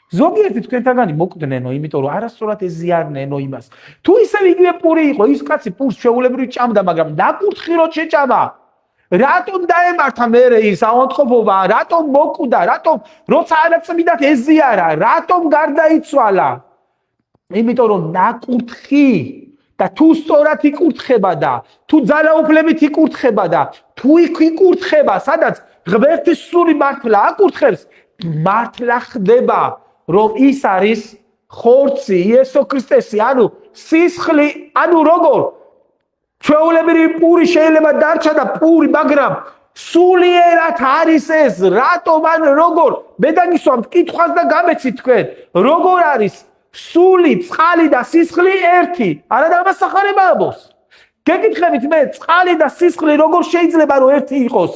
ზოგიერთი თქვენთაგანი მოკვდნენო, იმიტომ რომ არასწორად ეზიარნენო იმას. თუ ისევ იგივე პური იყო, ის კაცი პურს ჩვეულებრივ ჭამდა, მაგრამ ნაკურთხილოდ შეჭამა. რატომ დაემართა მერე ის ავადმყოფობა? რატომ მოკვდა? რატომ როცა არაწმიდად ეზიარა? რატომ გარდაიცვალა? იმიტომ რომ ნაკურთხი და თუ სწორად იკურთხება და თუ ძალაუფლებით იკურთხება და თუ იქ იკურთხება, სადაც ღმერთის სული მართლა აკურთხებს, მართლა ხდება რომ ის არის ხორცი იესო ქრისტესი, ანუ სისხლი, ანუ როგორ ჩვეულებრივი პური შეიძლება დარჩა და პური, მაგრამ სულიერად არის ეს, რატომ ან როგორ? მე დაგისვამთ კითხვას და გამეცით თქვენ, როგორ არის სული, წყალი და სისხლი ერთი? არა დამასახარება ამბობს. გეკითხებით მე, წყალი და სისხლი როგორ შეიძლება რომ ერთი იყოს?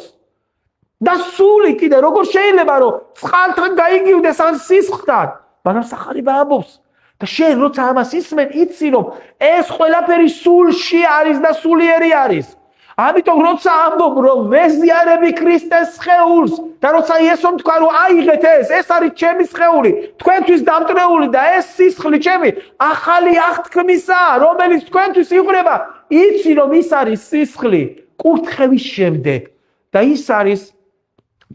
და სული კიდე როგორ შეიძლება რომ წყალთან გაიგივდეს ან სისხლთან? მაგრამ სახარება ამბობს. და შენ როცა ამას ისმენ, იცი რომ ეს ყველაფერი სულში არის და სულიერი არის. ამიტომ როცა ამბობ რომ მეზიარები ქრისტეს სხეულს და როცა იესომ თქვა რომ აიღეთ ეს არის ჩემი სხეული, თქვენთვის დამტრეული და ეს სისხლი ჩემი ახალი აღთქმისაა, რომელიც თქვენთვის იღვრება, იცი რომ ის არის სისხლი კურთხევის შემდეგ და ის არის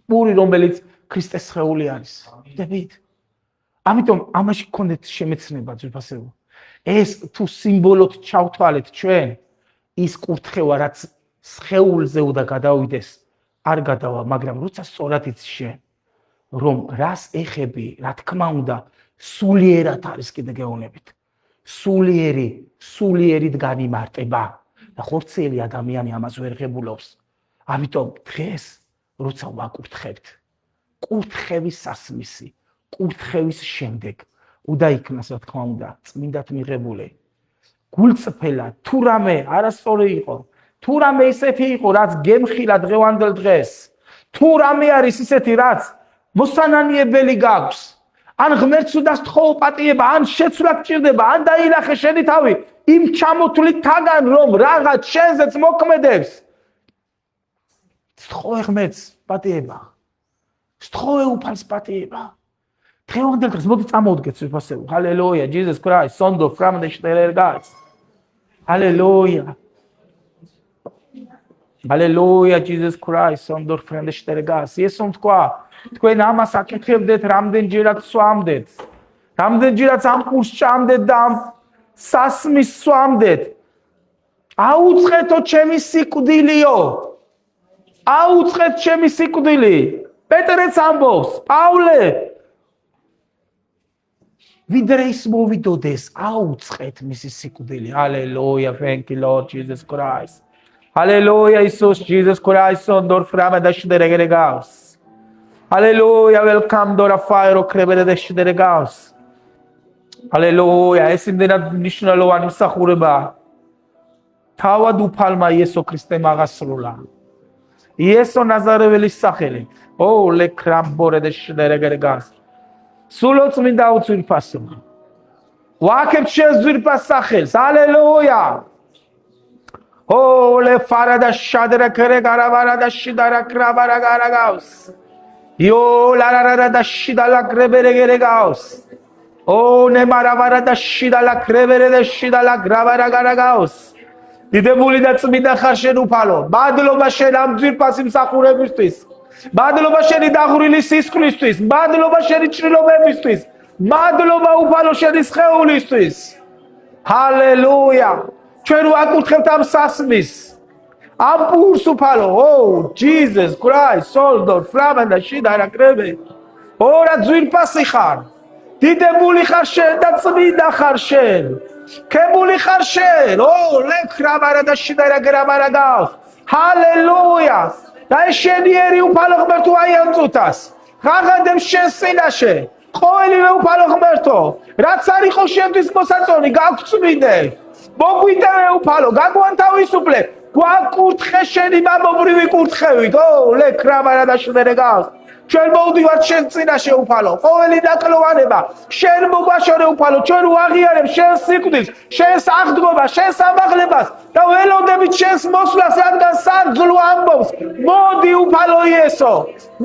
პური, რომელიც ქრისტეს სხეული არის. ვიდებით? ამიტომ ამაში გქონდეთ შემეცნება ძვირფასებო. ეს თუ სიმბოლოდ ჩავთვალეთ ჩვენ, ის კურთხევა რაც სხეულზე უნდა გადავიდეს, არ გადავა, მაგრამ როცა სწორად იცი შენ, რომ რას ეხები, რა თქმა უნდა, სულიერად არის კიდე გეუბნებით. სულიერით განიმარტება და ხორციელი ადამიანი ამას ვერ ღებულობს. ამიტომ დღეს როცა ვაკურთხებთ, კურთხევის სასმისი, კურთხევის შემდეგ უნდა იქნას, რა თქმა უნდა, წმინდად მიღებული. გულწრფელად, თუ რამე არასწორი იყო, თუ რამე ისეთი იყო, რაც გემხილა დღევანდელ დღეს, თუ რამე არის ისეთი, რაც მოსანანიებელი გაქვს, ან ღმერთს უნდა სთხოვო პატიება, ან შეცვლა გჭირდება, ან დაინახე შენი თავი იმ ჩამოთვლითაგან, რომ რაღაც შენზეც მოქმედებს. სთხოვე ღმერთს პატიება. სთხოვე უფალს პატიება. დღევანდელ დღეს მოდი წამოვდგეთ ძვირფასებო. ჰალელუია, Jesus Christ, Son of from the Stars. ჰალელუია. ჰალელუია, Jesus Christ, Son of from the Stars. იესომ თქვა, თქვენ ამას აკეთებდეთ, რამდენჯერაც სვამდეთ. რამდენჯერაც ამ პურს ჭამდეთ და ამ სასმის სვამდეთ. აუწყეთო ჩემი სიკვდილიო. აუწყეთ ჩემი სიკვდილი. პეტრეც ამბობს, პავლე ვიდრე ის მოვიდოდეს, აუწყეთ მისი სიკვდილი. Hallelujah, thank you Lord Jesus Christ. Hallelujah, Jesus Christ, Son of Frama da Shderegaus. Hallelujah, welcome Dora Fire Krebere da Shderegaus. Hallelujah, ეს იმდენად მნიშვნელოვანი მსახურება. თავად უფალმა იესო ქრისტემ აღასრულა. იესო ნაზარეველის სახელით. ო ლეკრამბორე და შდერეგერგას. სულო წმინდა უცვირფასო. ვაკებ შენს ძვირფას სახელს. ჰალელუია. ო ლე ფარადა შადრა კრე გარაბარა და შიდარა კრაბარა გარაგავს. იო ლარარა და შიდალა კრებერეგერგავს. ო ნემარავარა და შიდალა კრებერე და შიდალა გრაბარა გარაგავს. დიდებული და წმინდა ხარ შენ უფალო. მადლობა შენ ამ ძვირფასი მსახურებისთვის. მადლობა შენი დაღვრილი სისხლისთვის. მადლობა შენი ჭრილობებისთვის. მადლობა უფალო შენი სხეულისთვის. ჰალელუია. ჩვენ ვაკურთხებთ ამ სასმის. ამ პურს უფალო. ო Jesus Christ, Soldo, Flamanda, შიდარა კრებე. ო რა ძვირფასი ხარ. დიდებული ხარ შენ და წმინდა ხარ შენ. ქებული ხარ შენ. ო ლეკრაბარა და შიდარა გრაბარა გავს. ჰალელუია. და შენიერი უფალო ღმერთო აი ამ წუთას. ღაღადებ შენ წინაშე. ყოველივე უფალო ღმერთო, რაც არ იყო შენთვის მოსაწონი, გაგწმინდე. მოგვიტევე უფალო, გაგვანთავისუფლე. გვაკურთხე შენი მამობრივი კურთხევით. ო ლეკრაბარა და შიდარა გავს. ჩვენ მოვდივართ შენ წინაშე უფალო. ყოველი დაკლოვანება შენ მოგვაშორე უფალო. ჩვენ ვაღიარებ შენს სიკვდილს, შენს აღდგომას, შენს ამაღლებას და ველოდებით შენს მოსვლას, რადგან სარძლო ამბობს. მოდი უფალო იესო,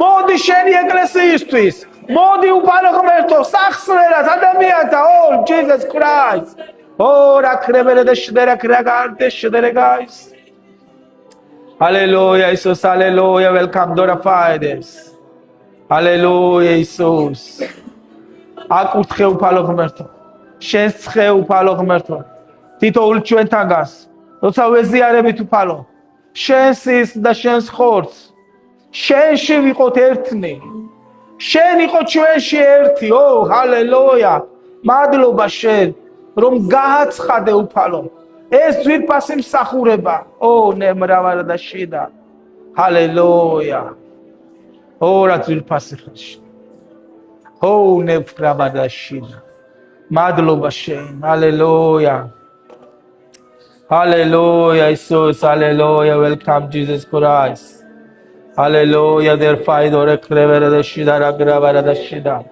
მოდი შენი ეკლესიისთვის, მოდი უფალო ღმერთო, სახსრელად ადამიანთა. ო Jesus Christ. ო რა კრებერე და შდერა კრაგარდე შდერე guys. Hallelujah, Jesus, hallelujah. Welcome to the Fathers. Hallelujah, Jesus. აკურთხე უფალო ღმერთო. შენს ცხე უფალო ღმერთო. თითოეულ ჩვენთან გას. როცა ვეზიარებით უფალო. შენს ის და შენს ხორცს. შენში ვიყოთ ერთნი. შენ იყო ჩვენში ერთი. ო, ჰალელუია. მადლობა შენ, რომ გააცხადე უფალო. ეს ძვირფასი მსახურება. ო, ნემრავარა და შიდა. ჰალელუია. ო რა ძვირფასი ხარ. ო ნემრავარა და შიდა. მადლობა შენ. ჰალელუია. Hallelujah, Jesus, hallelujah. Welcome Jesus Christ. Hallelujah. Their fight or a clever the shida, grabara the shida.